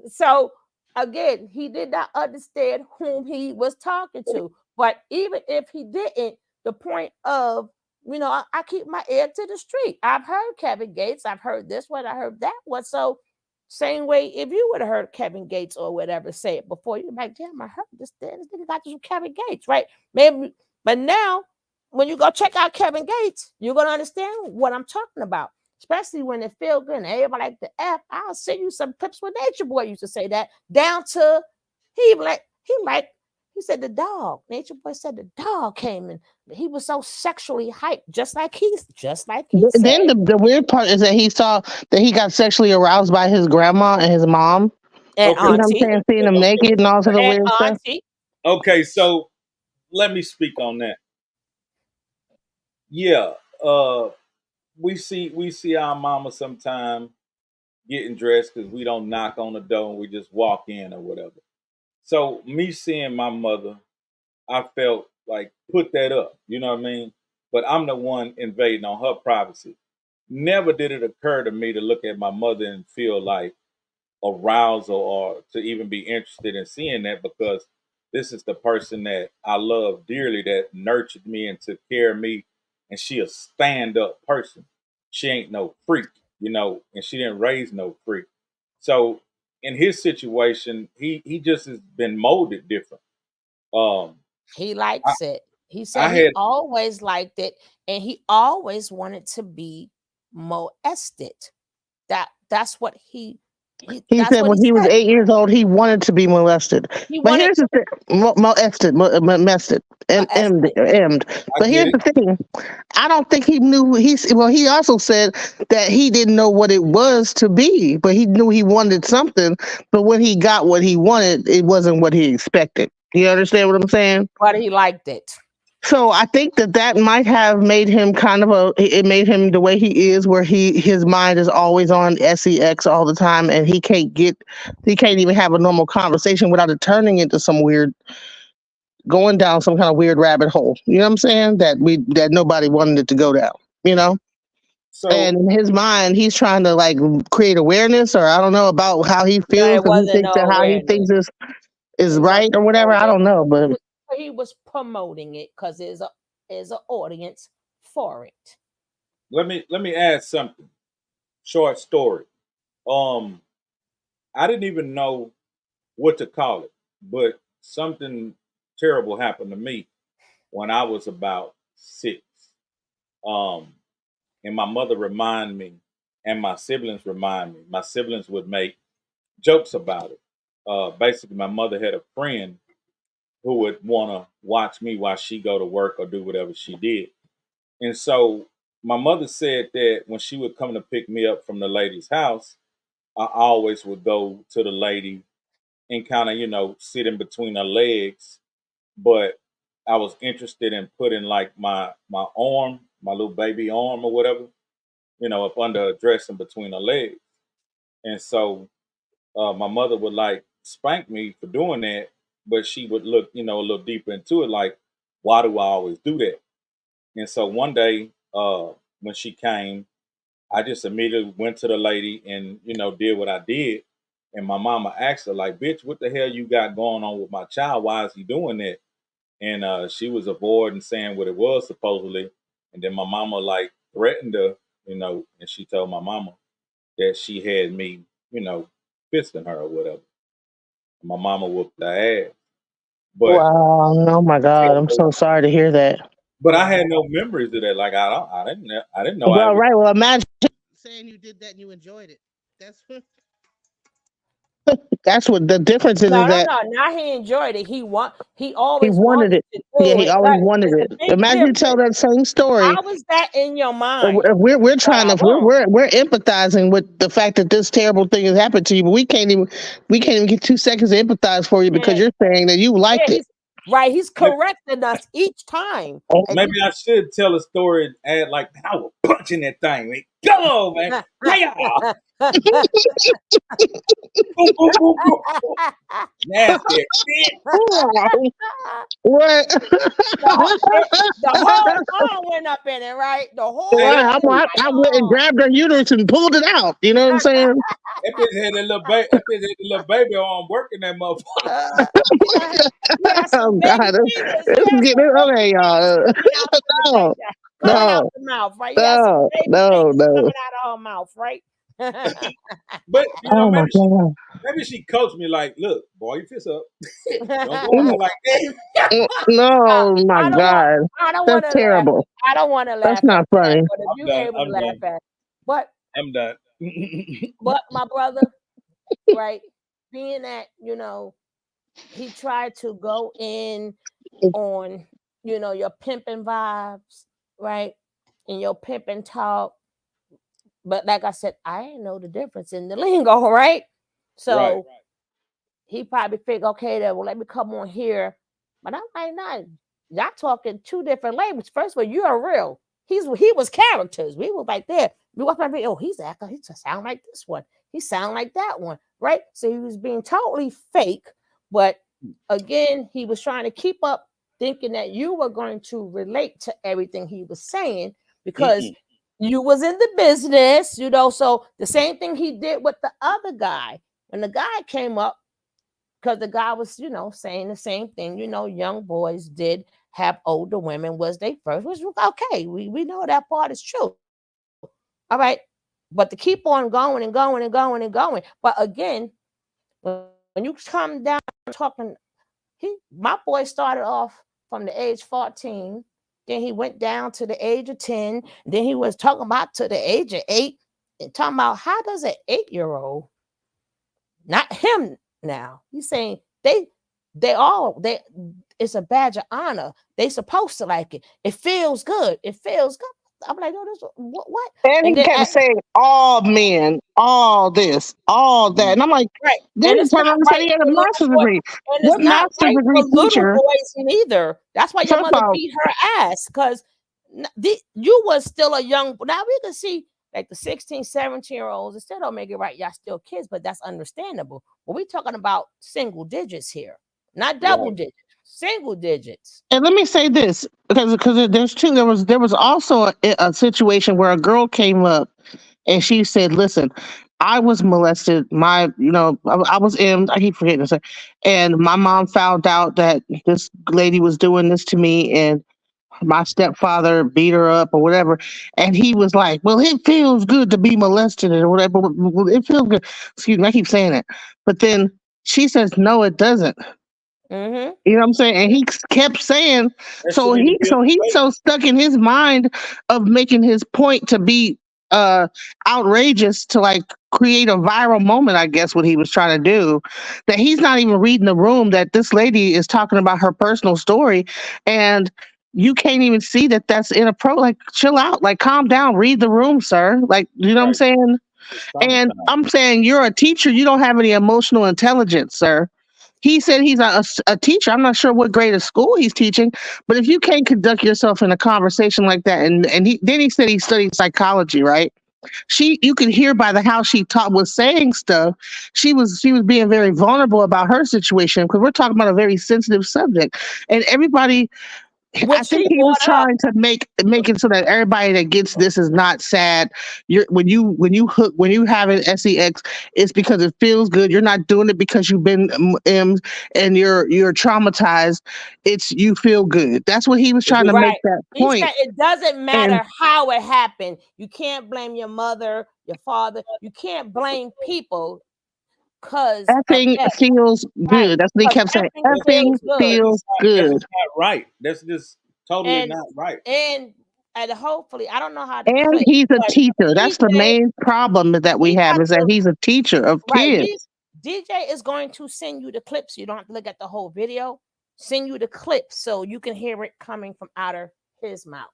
So again, he did not understand whom he was talking to. But even if he didn't, the point of, I keep my ear to the street. I've heard Kevin Gates. I've heard this one. I heard that one. So same way, if you would have heard Kevin Gates or whatever say it before, you're like, damn, I heard this nigga got this from Kevin Gates, right? Maybe, but now when you go check out Kevin Gates, you're going to understand what I'm talking about. Especially when it feel good and everybody like the F. I'll send you some clips where Nature Boy used to say that. Down to he said the dog. Nature Boy said the dog came and he was so sexually hyped, just like he said. Then the weird part is that he saw that he got sexually aroused by his grandma and his mom. And Okay. You know what I'm saying? Seeing them naked and all sorts of weird stuff. Okay, so let me speak on that. Yeah, we see our mama sometime getting dressed because we don't knock on the door and we just walk in or whatever. So me seeing my mother, I felt like put that up, you know what I mean? But I'm the one invading on her privacy. Never did it occur to me to look at my mother and feel like arousal or to even be interested in seeing that, because this is the person that I love dearly, that nurtured me and took care of me, and she a stand up person. She ain't no freak, and she didn't raise no freak. So in his situation, he just has been molded different. He likes it. He I said he had always liked it, and he always wanted to be molested. That's what he He that's said what when he he was said. 8 years old, he wanted to be molested. He But wanted here's the thing, molested, molested. emmed. I But get here's it. the thing, I don't think he knew. He also said that he didn't know what it was to be, but he knew he wanted something. But when he got what he wanted, it wasn't what he expected. You understand what I'm saying? But he liked it. So I think that might have made him it made him the way he is, where his mind is always on sex all the time, and he can't even have a normal conversation without it turning into going down some kind of weird rabbit hole. You know what I'm saying? That nobody wanted it to go down, you know? So And in his mind, he's trying to like create awareness, or I don't know, about how he No, feels, it because he wasn't thinks no that how he awareness. thinks is It right wasn't or whatever. no I don't know, but awareness. He was promoting it because there's an audience for it. let me add something. Short story. Um, I didn't even know what to call it, but something terrible happened to me when I was about 6. Um, and my mother reminded me, and my siblings remind me. My siblings would make jokes about it. Basically, my mother had a friend who would want to watch me while she go to work or do whatever she did, and so my mother said that when she would come to pick me up from the lady's house, I always would go to the lady and kind of, sit in between her legs. But I was interested in putting like my arm, my little baby arm or whatever, up under a dress in between her legs. And so my mother would like spank me for doing that, but she would look, a little deeper into it, like, why do I always do that? And so one day, when she came, I just immediately went to the lady and, did what I did. And my mama asked her, like, bitch, what the hell you got going on with my child? Why is he doing that? And she was avoiding saying what it was supposedly. And then my mama like threatened her, and she told my mama that she had me, fisting her or whatever. My mama whooped her ass. But Wow. Oh my God. I'm so sorry to hear that. but I had no memories of that. Like I didn't know I Well, ever. right. Well, imagine saying you did that and you enjoyed it. That's that's what the difference is. No, Is no, that no. Now he enjoyed it. He he always wanted wanted it. to Yeah, do he it. always Right. wanted It's a it. big Imagine you tell difference. that same story. How was that in your And mind? we're But trying I to won't. we're empathizing with the fact that this terrible thing has happened to you, but we can't even get 2 seconds to empathize for you because Yeah, you're saying that you liked yeah. it. Right. He's Maybe, correcting us each time. And maybe I should tell a story and add like I was punching that thing. Like, go man, yeah, boom, boom, boom, boom, boom. Nasty as shit. What? the whole arm went up in it, right? The Hey, whole that, I went and entire grabbed her uterus and pulled it out. You know what I'm saying? that bitch had that little baby. That bitch had the little baby arm working that motherfucker. arm. He had some Oh baby God, fingers. He this is had some getting baby okay, fingers y'all. coming out the No, vagina, coming out no, the mouth, right? He had some no, baby no, fingers no. coming out of her mouth, right? But Oh my God. maybe she coached me like, look, boy, your fist up. Don't go out like that. No, my I don't want. God, I don't want that's to laugh. terrible. I don't want to That's laugh at not that. funny. But if I'm you done. able to I'm laugh done. at, but I'm done. my brother, right? Being that he tried to go in on your pimping vibes, right? And your pimping talk. But like I said, I ain't know the difference in the lingo, right? So Right. he probably figured, okay, then well, let me come on here. But I'm like, nah, y'all talking two different languages. First of all, you're real. He was characters. We were like there. We walked by, oh, he's acting. He sound like this one. He sound like that one, right? So he was being totally fake. But again, he was trying to keep up, thinking that you were going to relate to everything he was saying because you was in the business, So the same thing he did with the other guy. When the guy came up, because the guy was, saying the same thing. Young boys did have older women was they first, which was okay. We know that part is true. All right. But to keep on going and going and going and going. But again, when you come down talking, my boy started off from the age 14. Then he went down to the age of 10. Then he was talking about to the age of 8 and talking about how does an 8-year-old, not him now, he's saying they it's a badge of honor. They supposed to like it. It feels good. It feels good. I'm like, no, this what? And he kept saying all men, all this, all that. And I'm like, right. then And he it's turned not around and said right he had a for little master's boys, degree. and it's What not master's right degree for little teacher? boys neither. That's why your First of mother all, beat her ass because you was still a young. Now we can see like the 16, 17-year-olds. It still don't make it right. Y'all still kids, but that's understandable. But we're talking about single digits here, not double digits, single digits. and let me say this because there's two. There was also a situation where a girl came up and she said, "Listen, I was molested. I was in. I keep forgetting to say, and my mom found out that this lady was doing this to me, and my stepfather beat her up or whatever." And he was like, "Well, it feels good to be molested or whatever. Well, it feels good." Excuse me, I keep saying it, but then she says, "No, it doesn't." Mm-hmm. You know what I'm saying? And he kept saying, so he's so stuck in his mind of making his point to be outrageous to like create a viral moment, I guess what he was trying to do, that he's not even reading the room that this lady is talking about her personal story. And you can't even see that that's inappropriate. Like, chill out, like, calm down, read the room, sir. Like, you know what I'm Right. saying? It's And summertime. I'm saying, you're a teacher. You don't have any emotional intelligence, sir. He said he's a teacher. I'm not sure what grade of school he's teaching, but if you can't conduct yourself in a conversation like that, and he said he studied psychology, right? You could hear by the how she was saying stuff. She was being very vulnerable about her situation because we're talking about a very sensitive subject, and everybody. I Which think he he was brought up. trying to make it so that everybody that gets this is not sad. When you have an sex, it's because it feels good. You're not doing it because you've been and you're traumatized. It's you feel good. That's what he was trying to make Right. that He point. said it doesn't And matter how it happened. You can't blame your mother, your father. You can't blame people because of effing F. feels Right. good. That's what he Because kept saying. effing That's Effing feels good. feels that's good. just not right. That's just totally And not right. and hopefully, I don't know how to And click, he's a but teacher. That's the DJ, main problem that we we have got is that to he's a teacher of right. kids. DJ is going to send you the clips. You don't have to look at the whole video. Send you the clips so you can hear it coming from out of his mouth.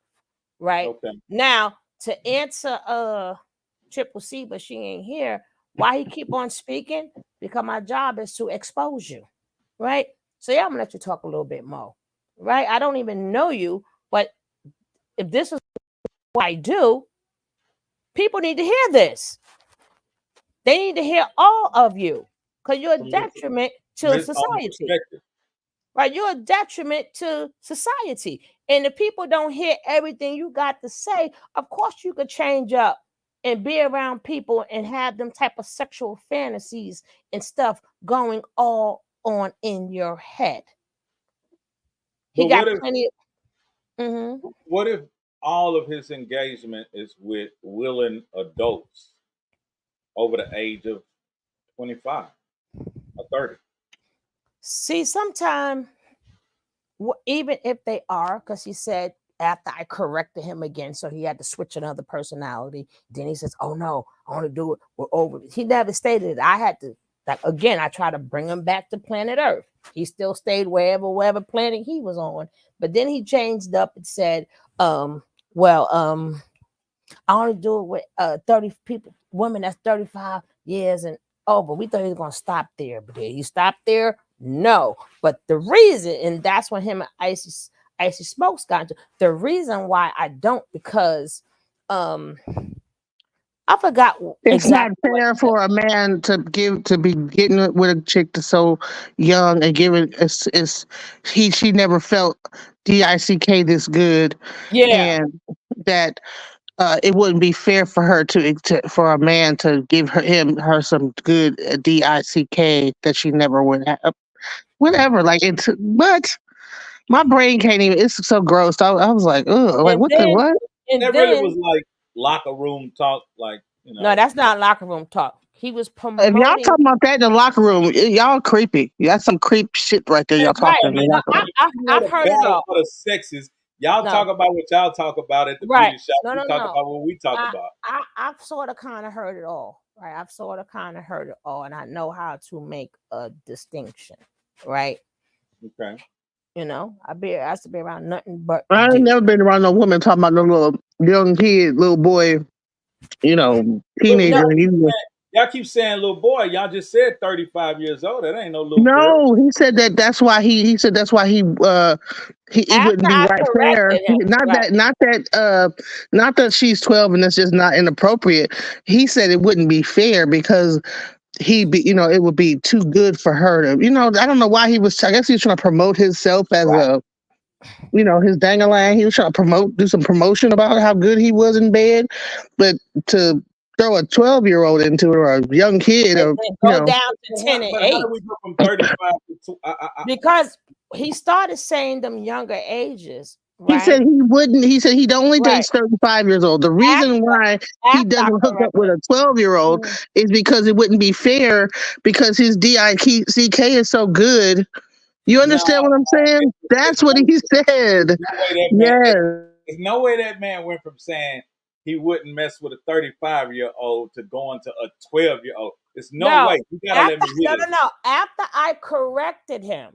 Right Okay. now, to answer Triple C, but she ain't here. Why he keep on speaking? Because my job is to expose you, right? So yeah, I'm gonna let you talk a little bit more, right? I don't even know you, but if this is what I do, people need to hear this. They need to hear all of you because you're a From detriment to his own society, perspective. right? You're a detriment to society. And if people don't hear everything you got to say, of course you could change up and be around people and have them type of sexual fantasies and stuff going all on in your head. He But got plenty of what if all of his engagement is with willing adults over the age of 25 or 30? see, sometimes even if they are, because he said after I corrected him again, so he had to switch another personality. Then he says, "Oh no, I want to do it. We're over." He never stated it. I had to, like, again. I tried to bring him back to planet Earth. He still stayed wherever planet he was on. But then he changed up and said, "Well, I want to do it with 30 people, women that's 35 years and over." We thought he was gonna stop there, but did he stop there? No. But the reason, and that's when him and Icy Smokes got into the reason why I don't, because I forgot It's not exactly what fair for a man to be getting with a chick that's so young and giving she never felt DICK this good, yeah. and that it wouldn't be fair for her for a man to give her some good DICK that she never would have. Whatever, like it's but my brain can't even. It's so gross. I was like, ugh, like And what the then what? and That really was then like locker room talk, like, no, that's not locker room talk. He was If y'all promoting. talking about that in the locker room, y'all creepy. That's some creep shit right there. Y'all Right. talking in the No, locker room. I've the heard it battle all. for the sexes. Y'all No. talk about what y'all talk about at the Right. beauty shop. No, We no, talk no. about what we talk about. I've sort of kind of heard it all, right? I've sort of kind of heard it all, and I know how to make a distinction, right? Okay. You know, I used to be around nothing but I ain't D. never been around no woman talking about no little young kid, little boy, Look, teenager. y'all keep saying little boy. Y'all just said 35 years old. That ain't no little girl. No, he said that's why he said that's why he it After wouldn't be I right fair. corrected him, right? Not that she's 12 and that's just not inappropriate. He said it wouldn't be fair because it would be too good for her to, I don't know why I guess he was trying to promote himself as Right. his dangalang. He was trying to do some promotion about how good he was in bed, but to throw a 12-year-old into it or a young kid And or, go down to 10 and But how 8 do we go from 35 to because he started saying them younger ages, he right? said he wouldn't. He said he only Right. dates 35 years old. The reason why he After I doesn't hook up with corrected a 12-year-old him. is because it wouldn't be fair because his DICK is so good. You No, understand what I'm saying? there's That's what he said. no way that man. Yes. There's no way that man went from saying he wouldn't mess with a 35-year-old to going to a 12-year-old. There's no way. You gotta let me hear this. No. After I corrected him,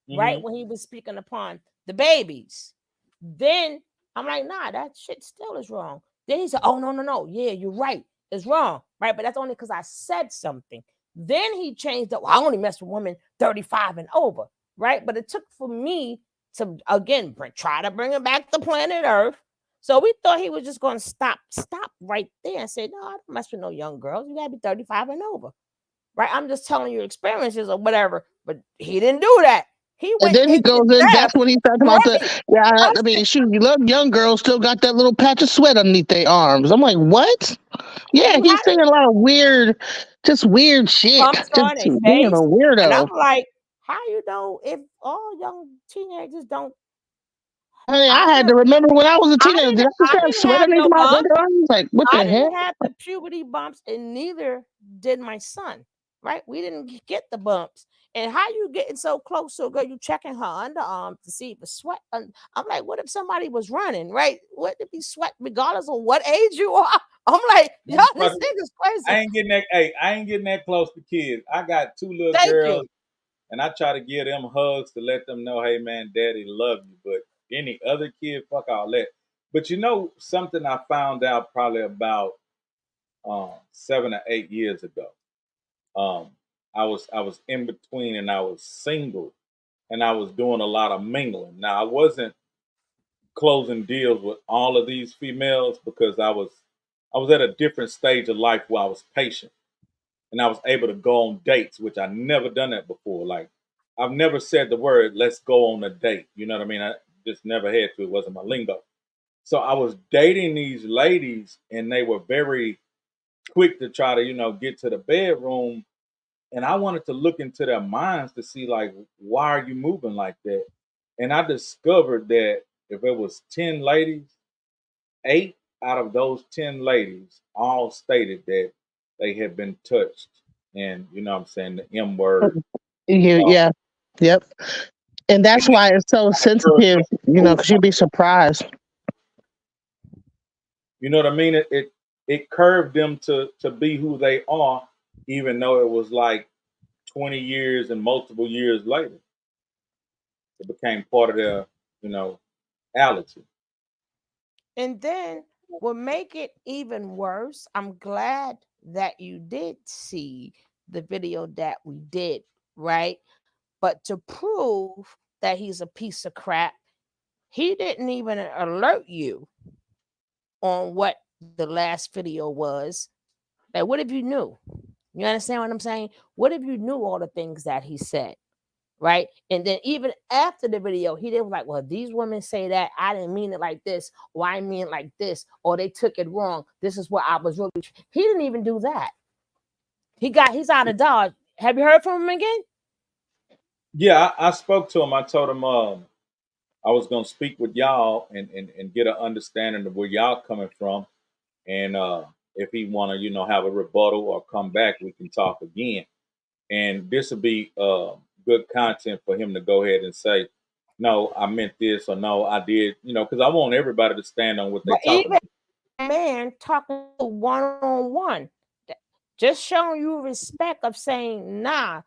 right, when he was speaking upon the babies, Then I'm like, nah, that shit still is wrong. Then he said, oh, no. Yeah, you're right. It's wrong. Right. But that's only because I said something. Then he changed up. Well, I only mess with women 35 and over. Right. But it took for me to, again, try to bring it back to planet Earth. So we thought he was just going to stop right there and say, no, I don't mess with no young girls. You got to be 35 and over. Right. I'm just telling you experiences or whatever. But he didn't do that. He And went then he into goes in. That's depth. when he starts about Right. the. Yeah, I mean, shoot, you love young girls still got that little patch of sweat underneath their arms. I'm like, what? Yeah, You he's had saying a lot of weird, just weird shit, bumps just on their being a face. And I'm weirdo. like, how you know if all young teenagers don't? Honey, I I had know to remember when I was a I teenager. Did didn't I used I to have didn't sweat have underneath no my bumps. underarms? Like, what I the heck? didn't have the puberty bumps, and neither did my son. Right? We didn't get the bumps. And how you getting so close to a girl? You checking her underarm to see if it's sweat. I'm like, what if somebody was running? Right? What if he sweat regardless of what age you are? I'm like, y'all, this nigga's crazy. I ain't getting that. Hey, I ain't getting that close to kids. I got 2 little Thank girls, you. and I try to give them hugs to let them know, hey man, daddy love you. But any other kid, fuck all that. But you know something I found out probably about 7 or 8 years ago. Um, I was in between, and I was single, and I was doing a lot of mingling. Now I wasn't closing deals with all of these females because I was at a different stage of life where I was patient, and I was able to go on dates, which I never done that before. Like I've never said the word "let's go on a date." You know what I mean? I just never had to. It wasn't my lingo. So I was dating these ladies, and they were very quick to try to, get to the bedroom. And I wanted to look into their minds to see, like, why are you moving like that? And I discovered that if it was 10 ladies, 8 out of those 10 ladies all stated that they had been touched. And, you know what I'm saying, the M word. Uh, Yeah, yep. And that's why it's so sensitive, because you'd be surprised. You know what I mean? It curved them to be who they are, even though it was like 20 years and multiple years later. It became part of their, allergy. And then what make it even worse, I'm glad that you did see the video that we did, right? But to prove that he's a piece of crap, he didn't even alert you on what the last video was. Like, what if you knew? You understand what I'm saying? What if you knew all the things that he said? Right. And then even after the video, he didn't like, well, these women say that I didn't mean it like this, or I mean it like this, or they took it wrong. This is what I was really. He didn't even do that. He's out of Dodge. Have you heard from him again? Yeah, I spoke to him. I told him I was gonna speak with y'all and get an understanding of where y'all coming from. And if he wanna, have a rebuttal or come back, we can talk again. And this will be good content for him to go ahead and say, no, I meant this, or no, I did, because I want everybody to stand on what they But talk even about. a man talking one on one, just showing you respect of saying, nah,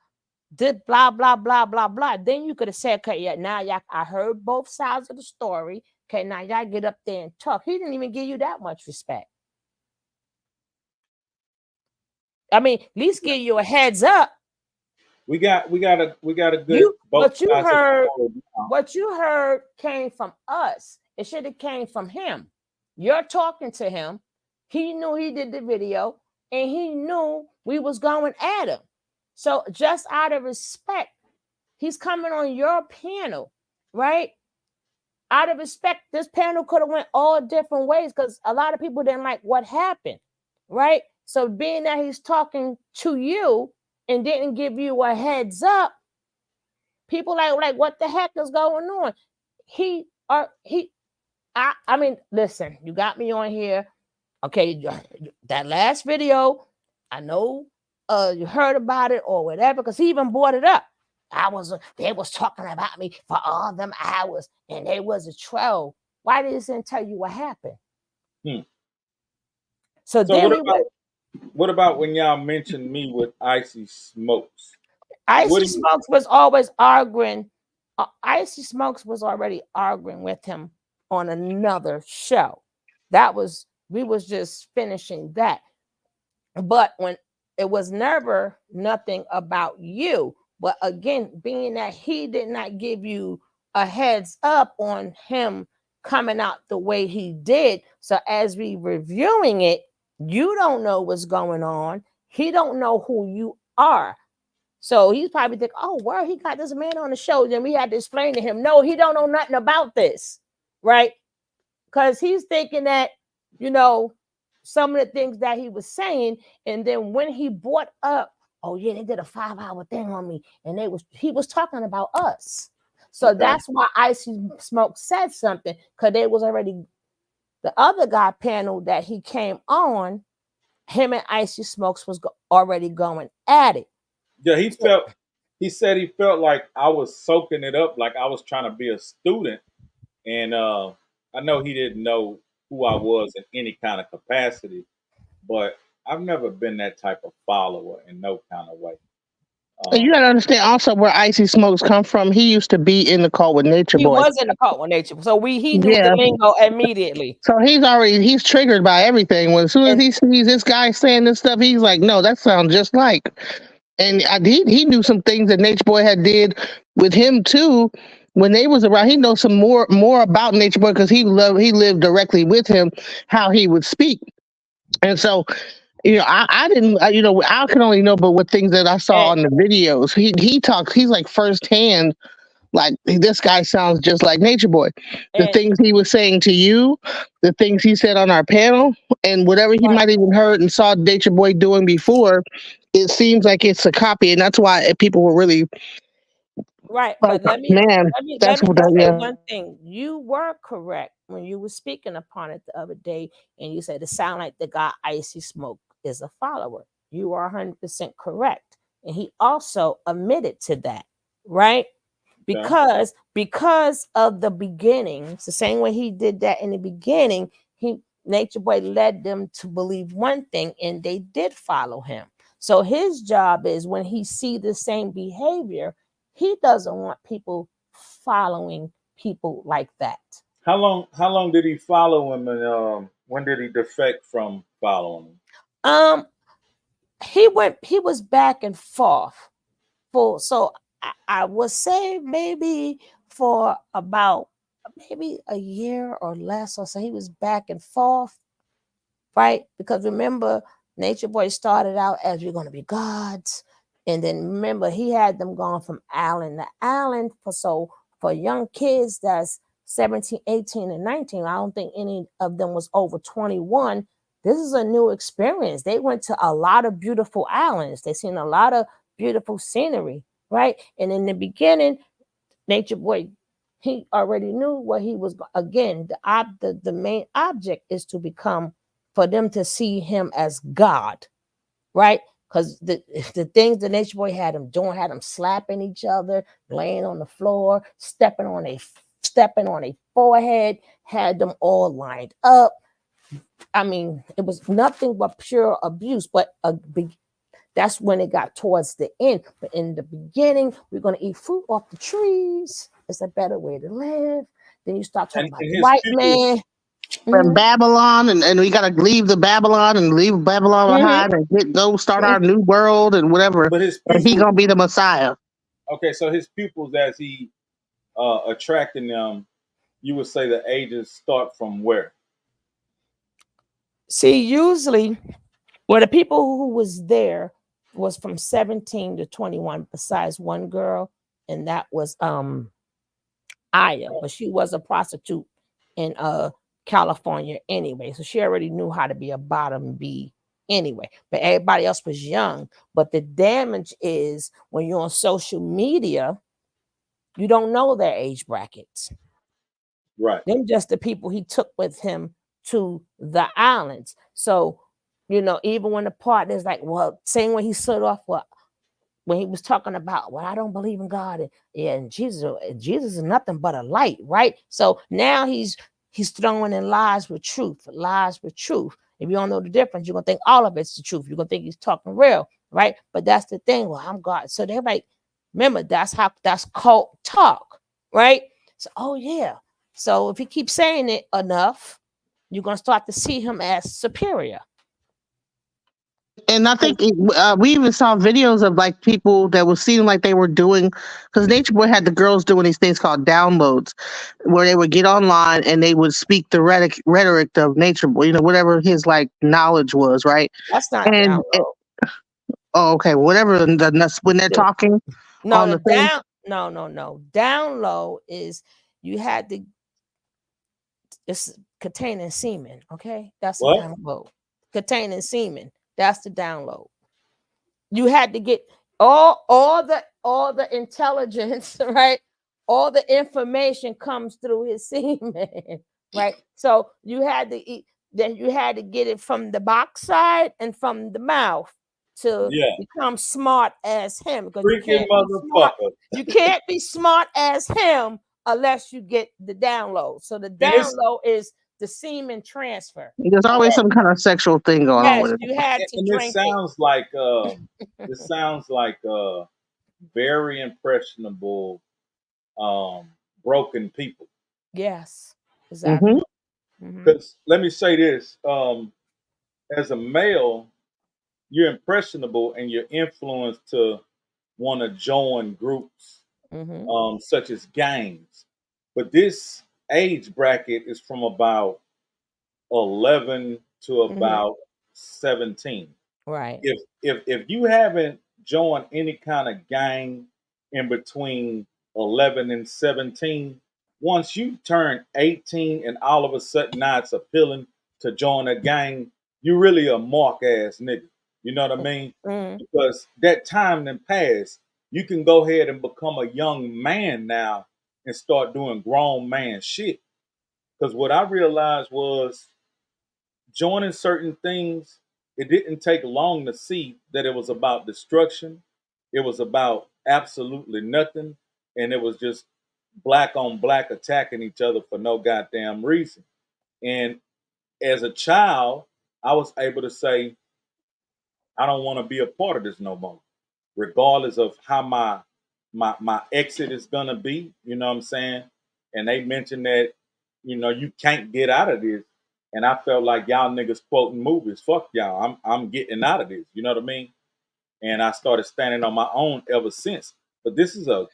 this blah blah blah blah blah. Then you could have said, okay, yeah, now y'all, I heard both sides of the story. Okay, now y'all get up there and talk. He didn't even give you that much respect. I mean, at least give you a heads up. We got a good What you heard came from us. It should have came from him. You're talking to him. He knew he did the video, and he knew we was going at him. So just out of respect, he's coming on your panel, right? Out of respect, this panel could have went all different ways because a lot of people didn't like what happened, right? So being that he's talking to you and didn't give you a heads up, people like what the heck is going on? I mean, listen, you got me on here. Okay, that last video, I know you heard about it or whatever, because he even brought it up. They was talking about me for all them hours, and they was a troll. Why didn't tell you what happened? So then what about when y'all mentioned me with Icy Smokes? Icy Smokes was always arguing. Icy Smokes was already arguing with him on another show. That was, we was just finishing that. But when it was never nothing about you. But again, being that he did not give you a heads up on him coming out the way he did. So as we reviewing it, you don't know what's going on. He don't know who you are. So he's probably thinking, oh, well, he got this man on the show. Then we had to explain to him, no, he don't know nothing about this, right? Because he's thinking that, you know, some of the things that he was saying, and then when he brought up, oh yeah, they did a 5-hour thing on me, and he was talking about us. So that's why Icy Smoke said something, because there was already the other guy panel that he came on, him and Icy Smokes was already going at it. Yeah, he said he felt like I was soaking it up, like I was trying to be a student. And I know he didn't know who I was in any kind of capacity, but I've never been that type of follower in no kind of way. And you gotta understand also where Icy Smokes come from. He used to be in the cult with Nature He Boy. was in the cult with Nature Boy, so he knew the lingo immediately. So he's triggered by everything. As soon as he sees this guy saying this stuff, he's like, no, that sounds just like. And he knew some things that Nature Boy had did with him too when they was around. He knows some more about Nature Boy because he lived directly with him, how he would speak. And so, you know, I didn't, you know, I can only know but what things that I saw on the videos. He talks, he's like firsthand, like this guy sounds just like Nature Boy. The things he was saying to you, the things he said on our panel, and whatever he might even heard and saw Nature Boy doing before, it seems like it's a copy, and that's why people were really right. Like, But let me that's what say one thing. You were correct when you were speaking upon it the other day, and you said it sounded like the guy Icy Smoke is a follower. You are 100% correct, and he also admitted to that, right? Because of the beginning, it's the same way he did that in the beginning. Nature Boy led them to believe one thing, and they did follow him. So his job is when he see the same behavior, he doesn't want people following people like that. How long did he follow him, and when did he defect from following him? He was back and forth so I would say maybe for about maybe a year or less or so. He was back and forth, right? Because remember, Nature Boy started out as we're going to be gods. And then remember, he had them going from island to island. For young kids that's 17, 18, and 19, I don't think any of them was over 21. This is a new experience. They went to a lot of beautiful islands. They seen a lot of beautiful scenery, right? And in the beginning, Nature Boy, he already knew what he was. Again, the main object is to become, for them to see him as God, right? Because the things that Nature Boy had him doing, had him slapping each other, laying on the floor, stepping on a forehead, had them all lined up. I mean, it was nothing but pure abuse. But that's when it got towards the end. But in the beginning, we're going to eat fruit off the trees. It's a better way to live. Then you start talking about the white man. From Babylon, and we gotta leave Babylon behind and go start our new world and whatever. But and he gonna be the Messiah. Okay, so his pupils, as he attracting them, you would say the ages start from where? See, usually, the people who was there was from 17 to 21, besides one girl, and that was Aya, but she was a prostitute in California anyway, so she already knew how to be a bottom B anyway. But everybody else was young. But the damage is when you're on social media, you don't know their age brackets. Right. Them just the people he took with him to the islands. So, you know, even when the partner's like, well, saying when he stood off, when he was talking about, well, I don't believe in God, and Jesus is nothing but a light, right? So now he's throwing in lies with truth. If you don't know the difference, you're gonna think all of it's the truth. You're gonna think he's talking real, right? But that's the thing. Well, I'm God. So they're like, remember, that's cult talk, right? So, oh yeah. So if he keeps saying it enough, you're gonna start to see him as superior. And I think we even saw videos of like people that was seeming like they were doing, because Nature Boy had the girls doing these things called downloads, where they would get online and they would speak the rhetoric of Nature Boy, you know, whatever his like knowledge was, right? That's not And download. oh, okay, whatever when they're talking on the thing. No. Download is you had to. It's containing semen. Okay, that's What? a download. Containing semen. That's the download. You had to get all the intelligence, right? All the information comes through his semen, right? So you had to eat. Then you had to get it from the box side and from the mouth to Yeah. become smart as him. Because Freaking motherfucker. you can't be smart as him unless you get the download. So the And it's- download is the semen transfer. There's always some kind of sexual thing going on Yes, with it. you had to and drink it sounds like very impressionable broken people. it. Yes, exactly. Mhm. Because let me say this, as a male, you're impressionable and you're influenced to want to join groups such as gangs. But this age bracket is from about 11 to about 17. Right. If you haven't joined any kind of gang in between 11 and 17, once you turn 18 and all of a sudden now it's appealing to join a gang, you really a mark ass nigga. You know what I mean? Because that time then passed. You can go ahead and become a young man now and start doing grown man shit. Because what I realized was joining certain things, it didn't take long to see that it was about destruction. It was about absolutely nothing. And it was just black on black attacking each other for no goddamn reason. And as a child, I was able to say, I don't want to be a part of this no more, regardless of how my exit is gonna be. You know what I'm saying? And they mentioned that, you can't get out of this. And I felt like y'all niggas quoting movies. Fuck y'all. I'm getting out of this. You know what I mean? And I started standing on my own ever since. But this is a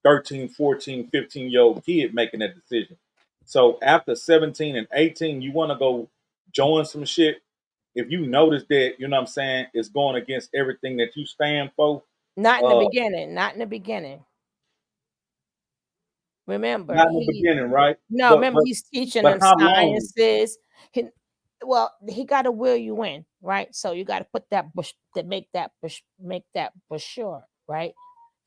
13, 14, 15-year-old kid making that decision. So after 17 and 18, you want to go join some shit. If you notice that, you know what I'm saying, it's going against everything that you stand for. Not in the beginning. Not in the beginning. Remember, not in the beginning, right? No, remember he's teaching them sciences. He got to will you in, right? So you got to put that bush to make that bush sure, right?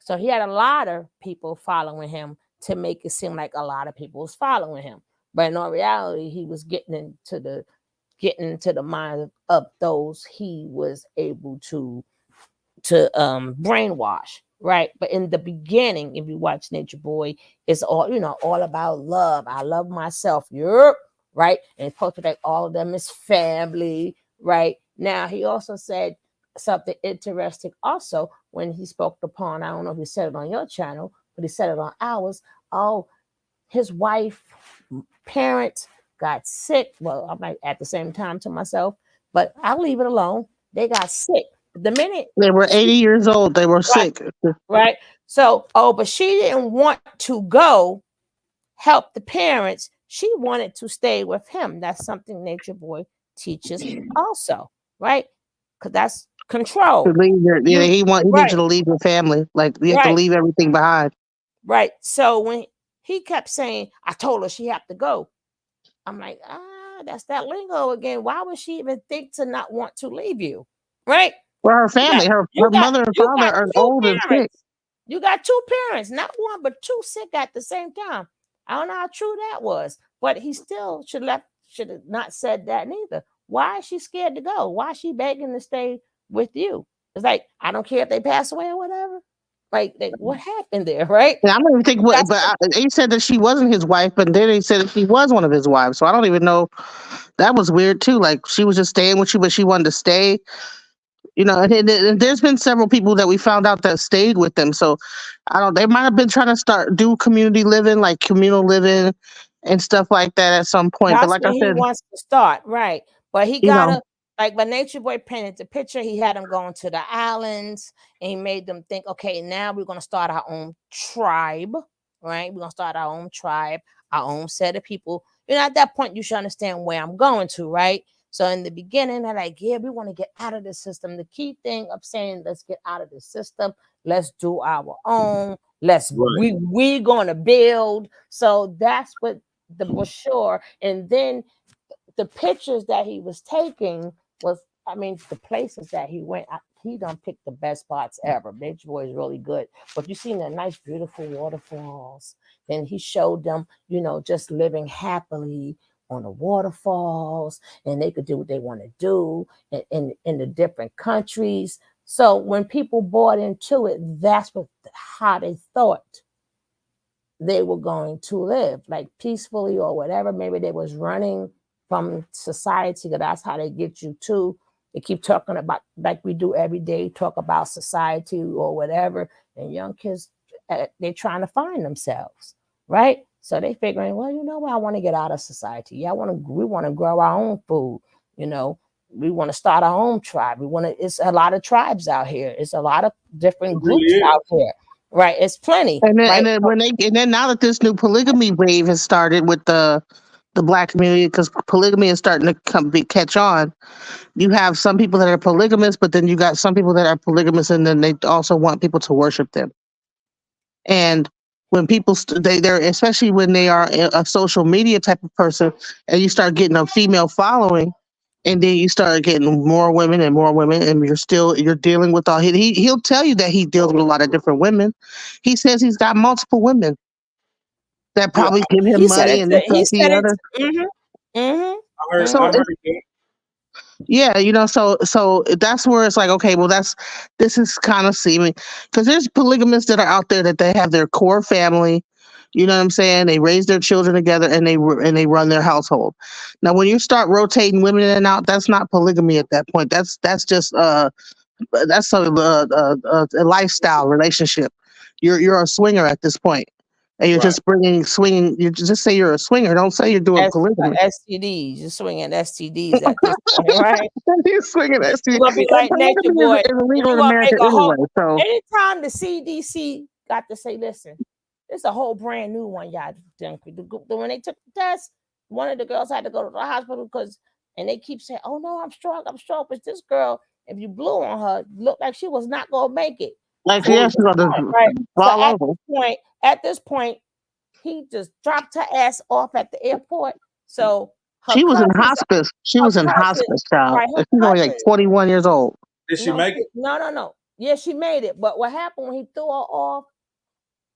So he had a lot of people following him to make it seem like a lot of people was following him, but in all reality, he was getting into the mind of those he was able to brainwash, right? But in the beginning, if you watch Nature Boy, it's all about love. I love myself. Right? And portray all of them as family, right? Now he also said something interesting also when he spoke upon, I don't know if he said it on your channel, but he said it on ours. Oh, his wife, parents got sick. Well, I'm like at the same time to myself, but I'll leave it alone. They got sick. The minute they were 80 years old, they were sick. Right. So, but she didn't want to go help the parents. She wanted to stay with him. That's something Nature Boy teaches also, right? Because that's control. He needs you to leave your family. Like you have to leave everything behind. Right. So when he kept saying, I told her she had to go. I'm like, that's that lingo again. Why would she even think to not want to leave you? Right? Well, her family, her mother and father are old and sick. You got two parents, not one, but two sick at the same time. I don't know how true that was, but he still should have not said that neither. Why is she scared to go? Why is she begging to stay with you? It's like, I don't care if they pass away or whatever. Like, what happened there, right? Yeah, I don't even think he said that she wasn't his wife, but then he said that she was one of his wives. So I don't even know. That was weird too. Like she was just staying with you, but she wanted to stay. And there's been several people that we found out that stayed with them. So they might have been trying to do community living, like communal living, and stuff like that at some point. But That's like I when he said, wants to start, right? But he you know, gotta, like when Nature Boy painted the picture, he had them going to the islands and he made them think, okay, now we're gonna start our own tribe, right? We're gonna start our own tribe, our own set of people. At that point, you should understand where I'm going to, right? So in the beginning, they're like, yeah, we want to get out of the system. The key thing of saying let's get out of the system, let's do our own, Right. we gonna build. So that's what the brochure, and then the pictures that he was taking was, I mean, the places that he went, he done picked the best spots ever. Nature Boy is really good. But you seen the nice, beautiful waterfalls. Then he showed them, just living happily on the waterfalls, and they could do what they want to do in the different countries. So when people bought into it, that's how they thought they were going to live, like peacefully or whatever. Maybe they was running from society, because that's how they get you to. They keep talking about, like we do every day, talk about society or whatever. And young kids, they're trying to find themselves, right? So they figuring, well, what? I want to get out of society. Yeah, we want to grow our own food. We want to start our own tribe. It's a lot of tribes out here. It's a lot of different It really groups is. out here. Right, it's plenty. and then Right, and then now that this new polygamy wave has started with the black community, because polygamy is starting to catch on. You have some people that are polygamous, but then you got some people that are polygamous, and then they also want people to worship them. And when people they're, especially when they are a social media type of person, and you start getting a female following, and then you start getting more women and more women, and you're dealing with all he'll tell you that he deals with a lot of different women. He says he's got multiple women that Yeah, probably give him he said money it. and this, He that, the said it. other. Mm-hmm. Mm-hmm. I heard. So I Mm-hmm. heard that. yeah, so that's where it's like, okay, well, this is kind of seeming, because there's polygamists that are out there that they have their core family, you know what I'm saying? They raise their children together, and they run their household. Now, when you start rotating women in and out, that's not polygamy at that point. That's just that's a lifestyle relationship. You're a swinger at this point, and you're Right. just bringing swinging. You just say you're a swinger. Don't say you're doing polygamy. STDs. You're swinging STDs at this point, right? You're swinging that. You're gonna be And like Nature polygamy Boy, is and illegal you're in gonna make America a whole. anyway. So Anytime the CDC got to say, listen, it's a whole brand new one, y'all. When they took the test, one of the girls had to go to the hospital and they keep saying, "Oh no, I'm strong, but this girl, if you blew on her, looked like she was not gonna make it." like, So, yeah, she's gonna right. So fall over. at this point, he just dropped her ass off at the airport. So her She was in cousins, hospice. She her was in cousin, hospice, child. right? Her And she's only like cousin. 21 years old. Did she make it? No. Yeah, she made it. But what happened when he threw her off?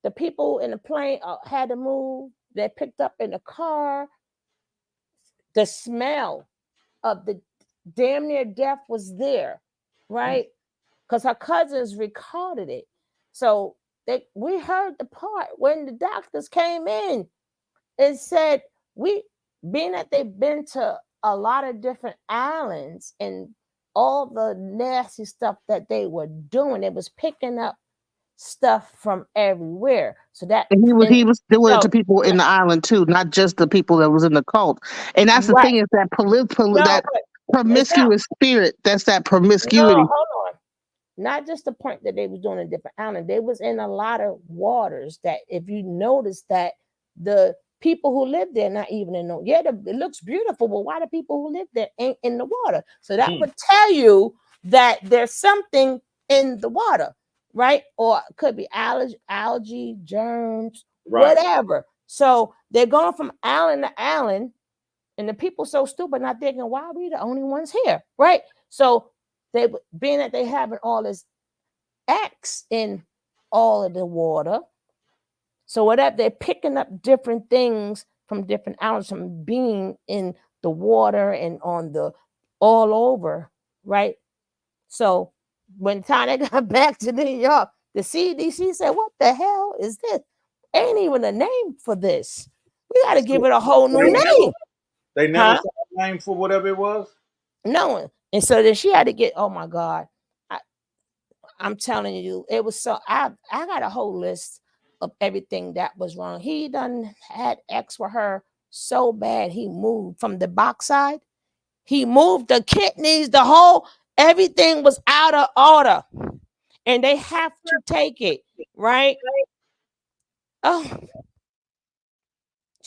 The people in the plane had to move. They picked up in the car. The smell of the damn near death was there, right? Because her cousins recorded it. So we heard the part when the doctors came in and said, being that they've been to a lot of different islands and all the nasty stuff that they were doing, it was picking up stuff from everywhere. So that, And and he was doing it so to people in the island too, not just the people that was in the cult. And that's the right, thing, is that no, that but it's not. promiscuous spirit. That's that No, promiscuity. hold on. Not just the point that they was doing a different island. They was in a lot of waters that, if you notice, that the people who live there not even in the, it looks beautiful, but why the people who live there ain't in the water? So that would tell you that there's something in the water, right? Or it could be algae, germs, Right. whatever. So they're going from island to island, and the people so stupid, not thinking, why are we the only ones here, right? So they, being that they having all this X in all of the water, so whatever, they're picking up different things from different islands, from being in the water and on the all over, right? So when the time they got back to New York, the CDC said, "What the hell is this? Ain't even a name for this. We got to give it a whole new name." They never saw a name for whatever it was. No one. And so then she had to get, oh my God. I'm telling you, it was so, I got a whole list of everything that was wrong. He done had X for her so bad he moved from the box side. He moved the kidneys, the whole, everything was out of order. And they have to take it, right? Oh,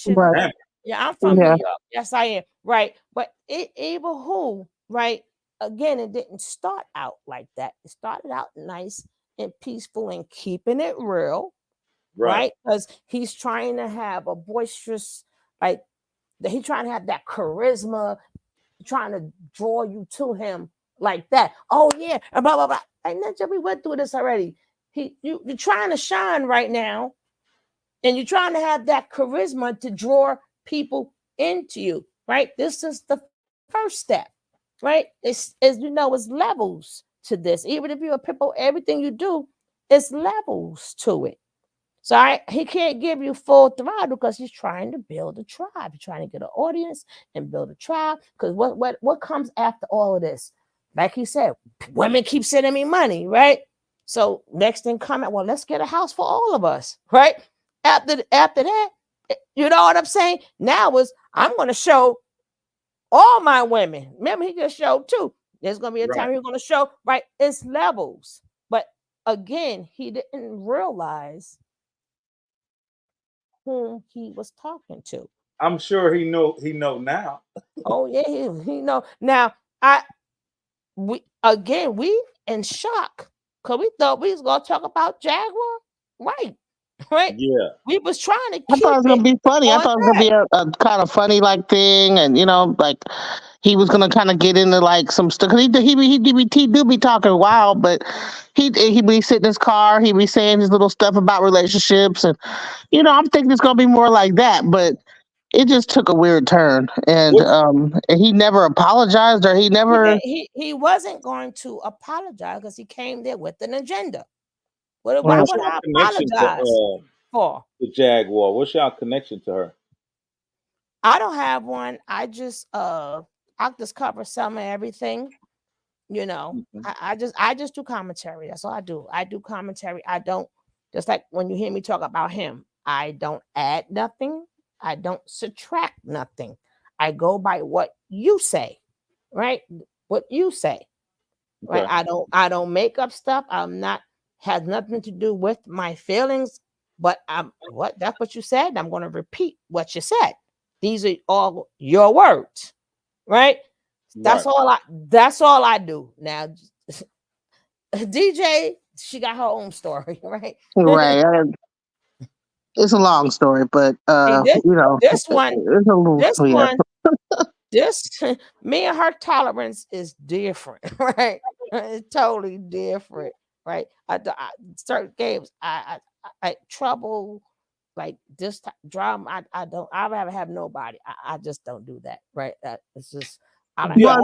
Right. Damn. yeah, I'm from Yeah. New York. Yes, I am. Right. But even who, right? Again, it didn't start out like that. It started out nice and peaceful and keeping it real, Right. right? Because he's trying to have a boisterous, like he's trying to have that charisma, trying to draw you to him like that. Oh yeah, and blah blah blah. Like Ninja, we went through this already. You're trying to shine right now, and you're trying to have that charisma to draw people into you, right? This is the first step, right? It's, as you know, it's levels to this. Even if you're a people, everything you do, it's levels to it. So he can't give you full throttle because he's trying to build a tribe. He's trying to get an audience and build a tribe. Because what comes after all of this? Like he said, women keep sending me money, right? So next thing coming, well, let's get a house for all of us, right? After that, you know what I'm saying? Now I'm going to show all my women. Remember, he just showed two. There's going to be a time Right. you're going to show, right? It's levels. But again, he didn't realize whom he was talking to. I'm sure he know now. Oh yeah, he know. Now we in shock because we thought we was gonna talk about Jaguar, right? Right? Yeah. We was trying to I keep thought it was gonna it be funny. I on thought it was gonna be a kind of funny like thing, and like he was gonna kind of get into like some stuff. Cause he do be talking wild, but he be sitting in his car. He be saying his little stuff about relationships, and I'm thinking it's gonna be more like that, but it just took a weird turn, and What and he never apologized, or he never. he wasn't going to apologize because he came there with an agenda. Why Right. would your I connection apologize for? the Jaguar? What's your connection to her? I don't have one. I just cover some of everything. Mhm. I just do commentary. That's all I do. I do commentary. I don't, just like when you hear me talk about him, I don't add nothing. I don't subtract nothing. I go by what you say, right? What you say, right? Okay. I don't make up stuff. Has nothing to do with my feelings, but that's what you said. I'm going to repeat what you said. These are all your words, right? That's Right. all I do. Now DJ, she got her own story, right? Right. It's a long story, but See, this one, it's a little, this yeah. one, this me and her tolerance is different, right? It's totally different, right? Certain games, I trouble like this drama. I'd rather have nobody. I just don't do that, right? It's just I like Yeah.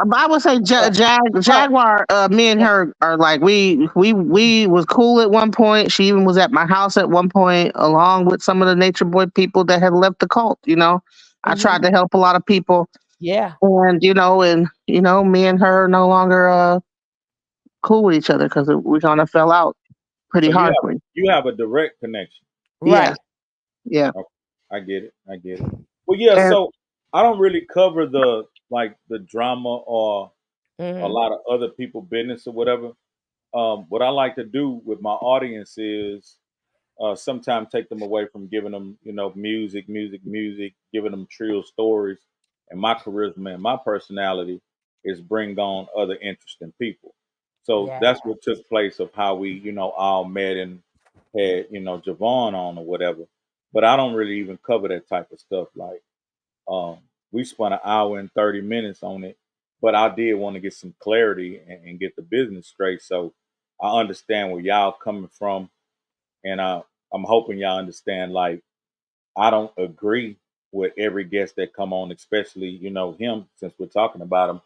But I would say but Jaguar. Me and her are like we was cool at one point. She even was at my house at one point, along with some of the Nature Boy people that had left the cult. I tried to help a lot of people, yeah. and me and her are no longer cool with each other because we kind of fell out pretty So hardly. you have a direct connection. Yeah, Right. yeah. Okay. I get it. Well, yeah. And So I don't really cover the drama or a Mhm. lot of other people business or whatever. What I like to do with my audience is sometimes take them away from giving them, music, giving them trill stories. And my charisma and my personality is bring on other interesting people. So Yeah. that's what took place of how we, all met and had, Javon on or whatever. But I don't really even cover that type of stuff. Like we spent an hour and 30 minutes on it, but I did want to get some clarity and get the business straight. So I understand where y'all coming from, and I'm hoping y'all understand. Like I don't agree with every guest that come on, especially him, since we're talking about him.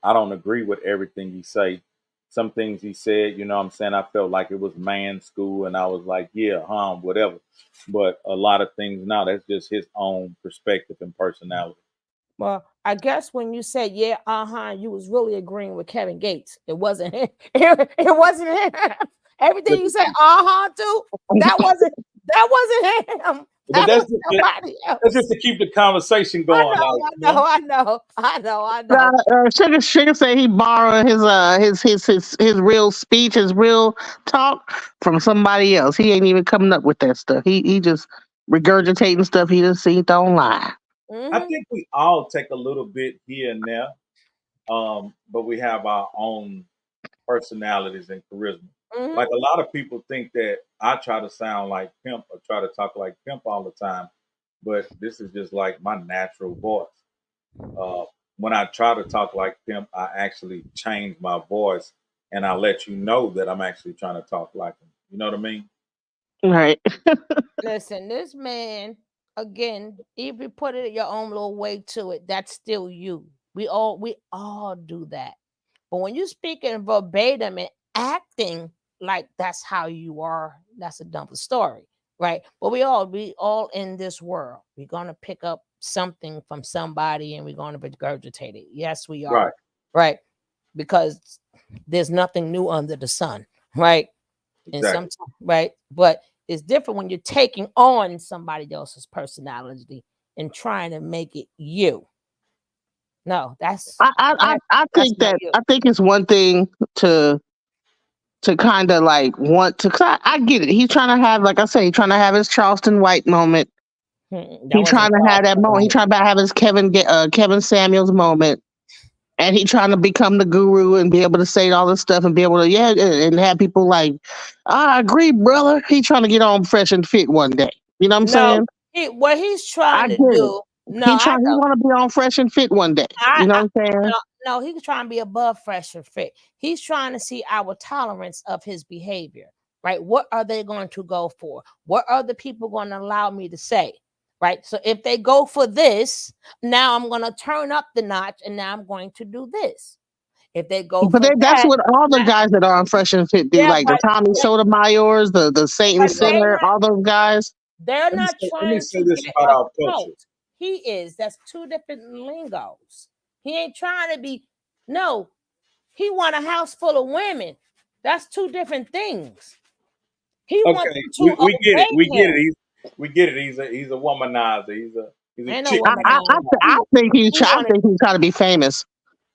I don't agree with everything he say. Some things he said, what I'm saying, I felt like it was man school, and I was like, yeah, whatever. But a lot of things now, that's just his own perspective and personality. Well, I guess when you said you was really agreeing with Kevin Gates. It wasn't him. It wasn't him. Everything you said, too, that wasn't him. But That was somebody that's else. just to keep the conversation I going. know, Like, I know. Sugar say he borrowed his real speech, his real talk from somebody else. He ain't even coming up with that stuff. He just regurgitating stuff he just seen online. I Hmm. think we all take a little bit here and there, but we have our own personalities and charisma. Hmm. Like a lot of people think that I try to sound like Pimp or try to talk like Pimp all the time, but this is just like my natural voice. Uh, when I try to talk like Pimp, I actually change my voice and I let you know that I'm actually trying to talk like him. You know what I mean? Right. Listen, this man, again, if you put it your own little way to it, that's still you. We all do that. But when you speak in verbatim and acting like that's how you are, that's a dumb story, right? But we all in this world. We're gonna pick up something from somebody and we're gonna regurgitate it. Yes, we Right. are, right? Because there's nothing new under the sun, right? And Exactly. sometimes, right? But it's different when you're taking on somebody else's personality and trying to make it you. No, I that's think not that you. I think it's one thing to kind of like want to. 'Cause I get it. He's trying to have, like I say, he's trying to have his Charleston White moment. That He wasn't trying to have that moment. He Charleston trying to have his Kevin Samuels moment. And he trying to become the guru and be able to say all this stuff and be able to and have people like, I agree, brother. He trying to get on fresh and fit one day. You know what I'm No, saying? what he's I trying to get it. do. No, I He know. want to be on fresh and fit one day. I, You know I what I'm saying? no, he's trying to be above fresh and fit. He's trying to see our tolerance of his behavior, right? What are they going to go for? What are the people going to allow me to say? Right. So if they go for this, now I'm going to turn up the notch and now I'm going to do this. If they go But for that's that, what all the now, guys that are on Fresh and Fit do, yeah, like the Tommy but, Sotomayors, the Satan but they're Center, not all those guys. they're Let me not say, let me trying say to this get about a our culture. cult. He is. That's two different lingos. He ain't trying to be. No, he want a house full of women. That's two different things. He wants Okay, them to we get it. obey We get him. it. We get it. He's a womanizer. He's a Ain't no chick womanizer. I think He wanted. he's trying to be famous.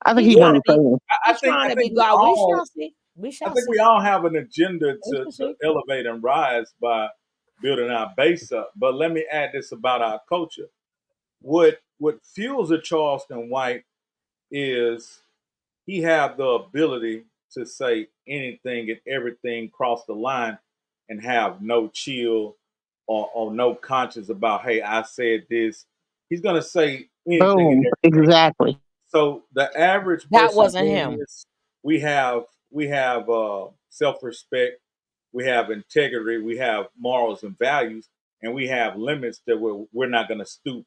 I think He's he trying want to to be be. famous. I He's think trying I to think be we God. We all shall see. We I shall think see. we all have an agenda We to shall see. elevate and rise by building our base up. But let me add this about our culture. What fuels a Charleston White is he have the ability to say anything and everything cross the line and have no chill or no conscience about, hey, I said this. He's gonna say anything and Boom. everything. Exactly. So the average That person wasn't doing him. this, we have self-respect, we have integrity, we have morals and values, and we have limits that we're not going to stoop,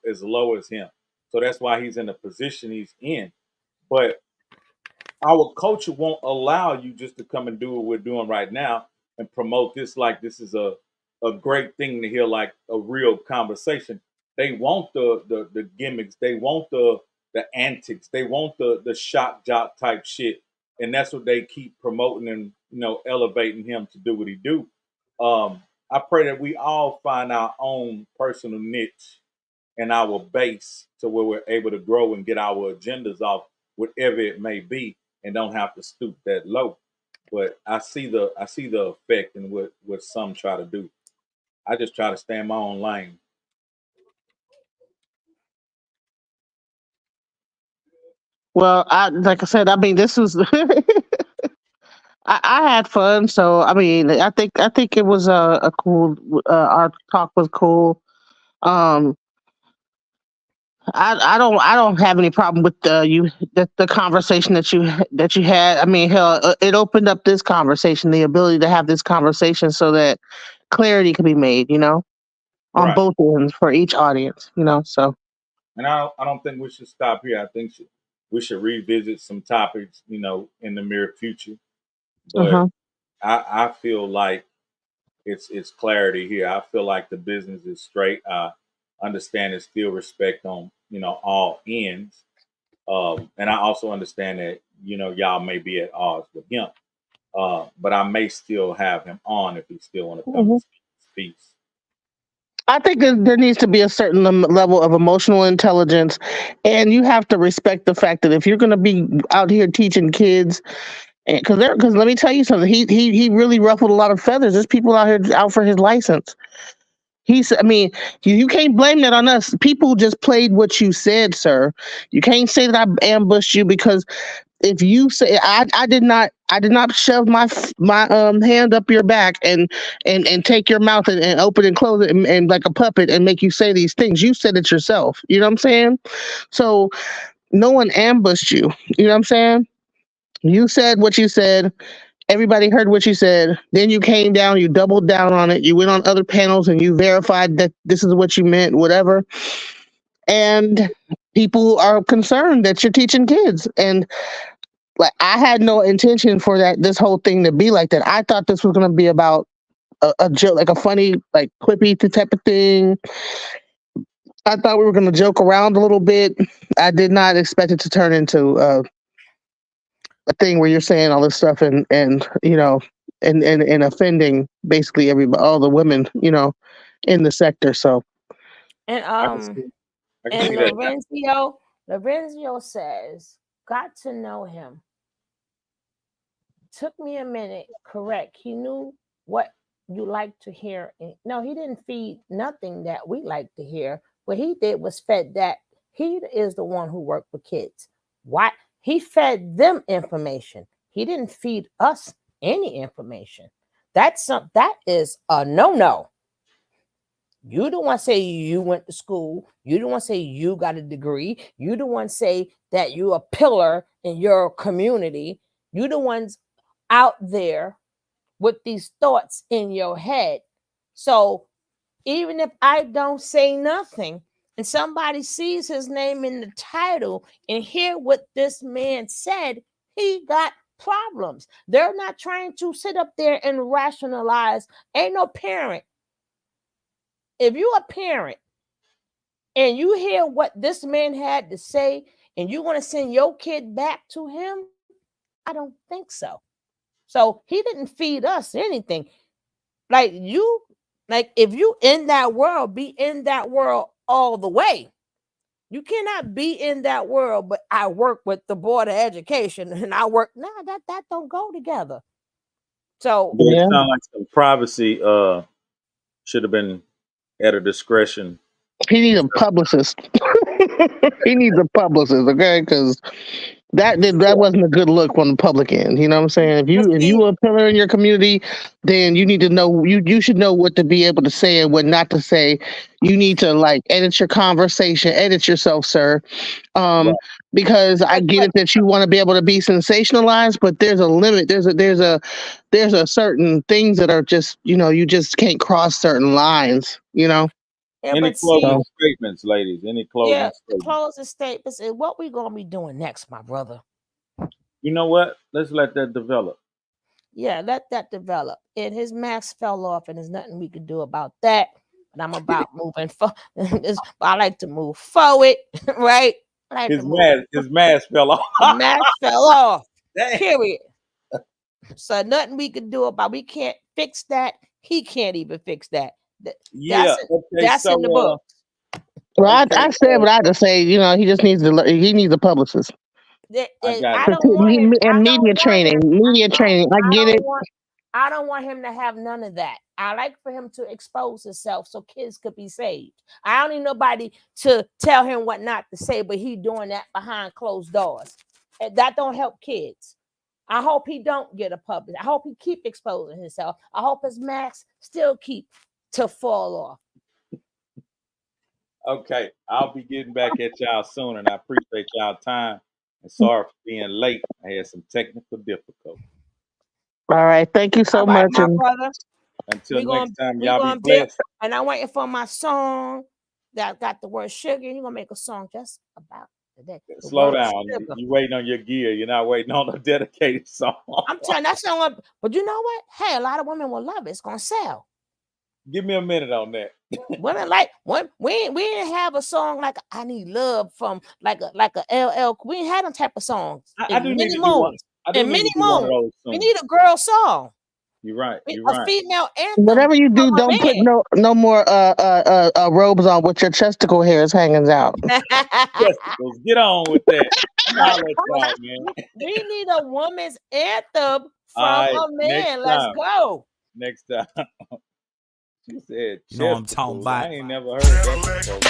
as low as him. So that's why he's in the position he's in. But our culture won't allow you just to come and do what we're doing right now and promote this like this is a great thing to hear, like a real conversation. They want the gimmicks, they want the antics, they want the shock jock type shit, and that's what they keep promoting and elevating him to do what he do. I pray that we all find our own personal niche and our base to where we're able to grow and get our agendas off, whatever it may be, and don't have to stoop that low. But I see the effect in what some try to do. I just try to stay in my own lane. Well, like I said, I mean, this was I had fun. So I mean, I think it was a cool. Our talk was cool. Um, I don't have any problem with the conversation that you had. I mean, hell, it opened up this conversation, the ability to have this conversation, so that clarity can be made. On Right. both ends for each audience. So And I don't think we should stop here. I think we should revisit some topics, in the near future. But uh-huh. I feel like it's clarity here. I feel like the business is straight. I understand there's still respect on all ends, and I also understand that y'all may be at odds with him, but I may still have him on if he still want to come and Mhm. speak. I think that there needs to be a certain level of emotional intelligence, and you have to respect the fact that if you're going to be out here teaching kids, because let me tell you something, he really ruffled a lot of feathers. There's people out here out for his license. I mean, you can't blame that on us. People just played what you said, sir. You can't say that I ambushed you, because if you say I did not shove my hand up your back and take your mouth and open and close it and like a puppet and make you say these things. You said it yourself. You know what I'm saying? So no one ambushed you. You know what I'm saying? You said what you said. Everybody heard what you said. Then you came down, you doubled down on it. You went on other panels and you verified that this is what you meant, whatever. And people are concerned that you're teaching kids. And like, I had no intention for this whole thing to be like that. I thought this was going to be about a joke, like a funny, like quippy type of thing. I thought we were going to joke around a little bit. I did not expect it to turn into a thing where you're saying all this stuff and you know and offending basically all the women, you know, in the sector. So And I can see that. Lorenzo says, got to know him. Took me a minute. Correct. He knew what you like to hear. No, he didn't feed nothing that we like to hear. What he did was fed that. He is the one who worked with kids. Why? He fed them information. He didn't feed us any information. That is a no-no. You don't want to say you went to school. You don't want to say you got a degree. You don't want to say that you're a pillar in your community. You're the ones out there with these thoughts in your head. So even if I don't say nothing and somebody sees his name in the title and hear what this man said, he got problems. They're not trying to sit up there and rationalize. Ain't no parent. If you're a parent and you hear what this man had to say and you want to send your kid back to him, I don't think so. So he didn't feed us anything. Like if you in that world, be in that world all the way. You cannot be in that world, but I work with the Board of Education and I work. No, that don't go together. So it sounds like some privacy should have been at a discretion. He needs a publicist. He needs a publicist, okay? Because that wasn't a good look on the public end. You know what I'm saying? If you are a pillar in your community, then you need to know you should know what to be able to say and what not to say. You need to like edit your conversation, edit yourself, sir. Right. Because I get it that you want to be able to be sensationalized, but there's a limit. There's a certain things that are just, you know, you just can't cross certain lines, you know. Yeah, Any closing statements, ladies? Any closing statements? Closing statements is what we're gonna be doing next, my brother. You know what? Let's let that develop. Yeah, let that develop. And his mask fell off, and there's nothing we could do about that. But I'm about moving forward. I like to move forward, right? His mask fell off. His mask fell off. Dang. Period. So nothing we can do about. We can't fix that. He can't even fix that. That's in the book. Well, I said what I had to say. You know, he just needs a publicist. Media training. I get it. I don't want him to have none of that. I like for him to expose himself so kids could be saved. I don't need nobody to tell him what not to say, but he doing that behind closed doors. And that don't help kids. I hope he don't get a public. I hope he keep exposing himself. I hope his mask still keep to fall off. Okay, I'll be getting back at y'all soon, and I appreciate y'all time. And sorry for being late. I had some technical difficulties. All right, thank you so much, my brother. Until next time, y'all be blessed. And I'm waiting for my song that got the word sugar. You're gonna make a song just about today. Slow down. You waiting on your gear. You're not waiting on a dedicated song. I'm telling that song, but you know what? Hey, a lot of women will love it. It's gonna sell. Give me a minute on that. Women like we didn't have a song like I Need Love from like a LL. We didn't have them type of songs. I do need to do one. We need a girl song. You're right. You're A right. female anthem. Whatever you do, from a don't put man. no more robes on with your chesticle hairs hanging out. Testicles. Get on with that. Holla at y'all, man. We need a woman's anthem from Alright, a next man. Let's time. go. Next time. She said You know what I'm talking chesticles. about. I ain't never heard that before.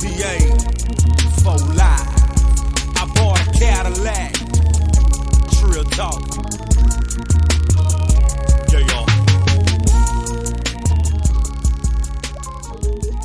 DA, 4 Live. I bought a Cadillac. Trill talk.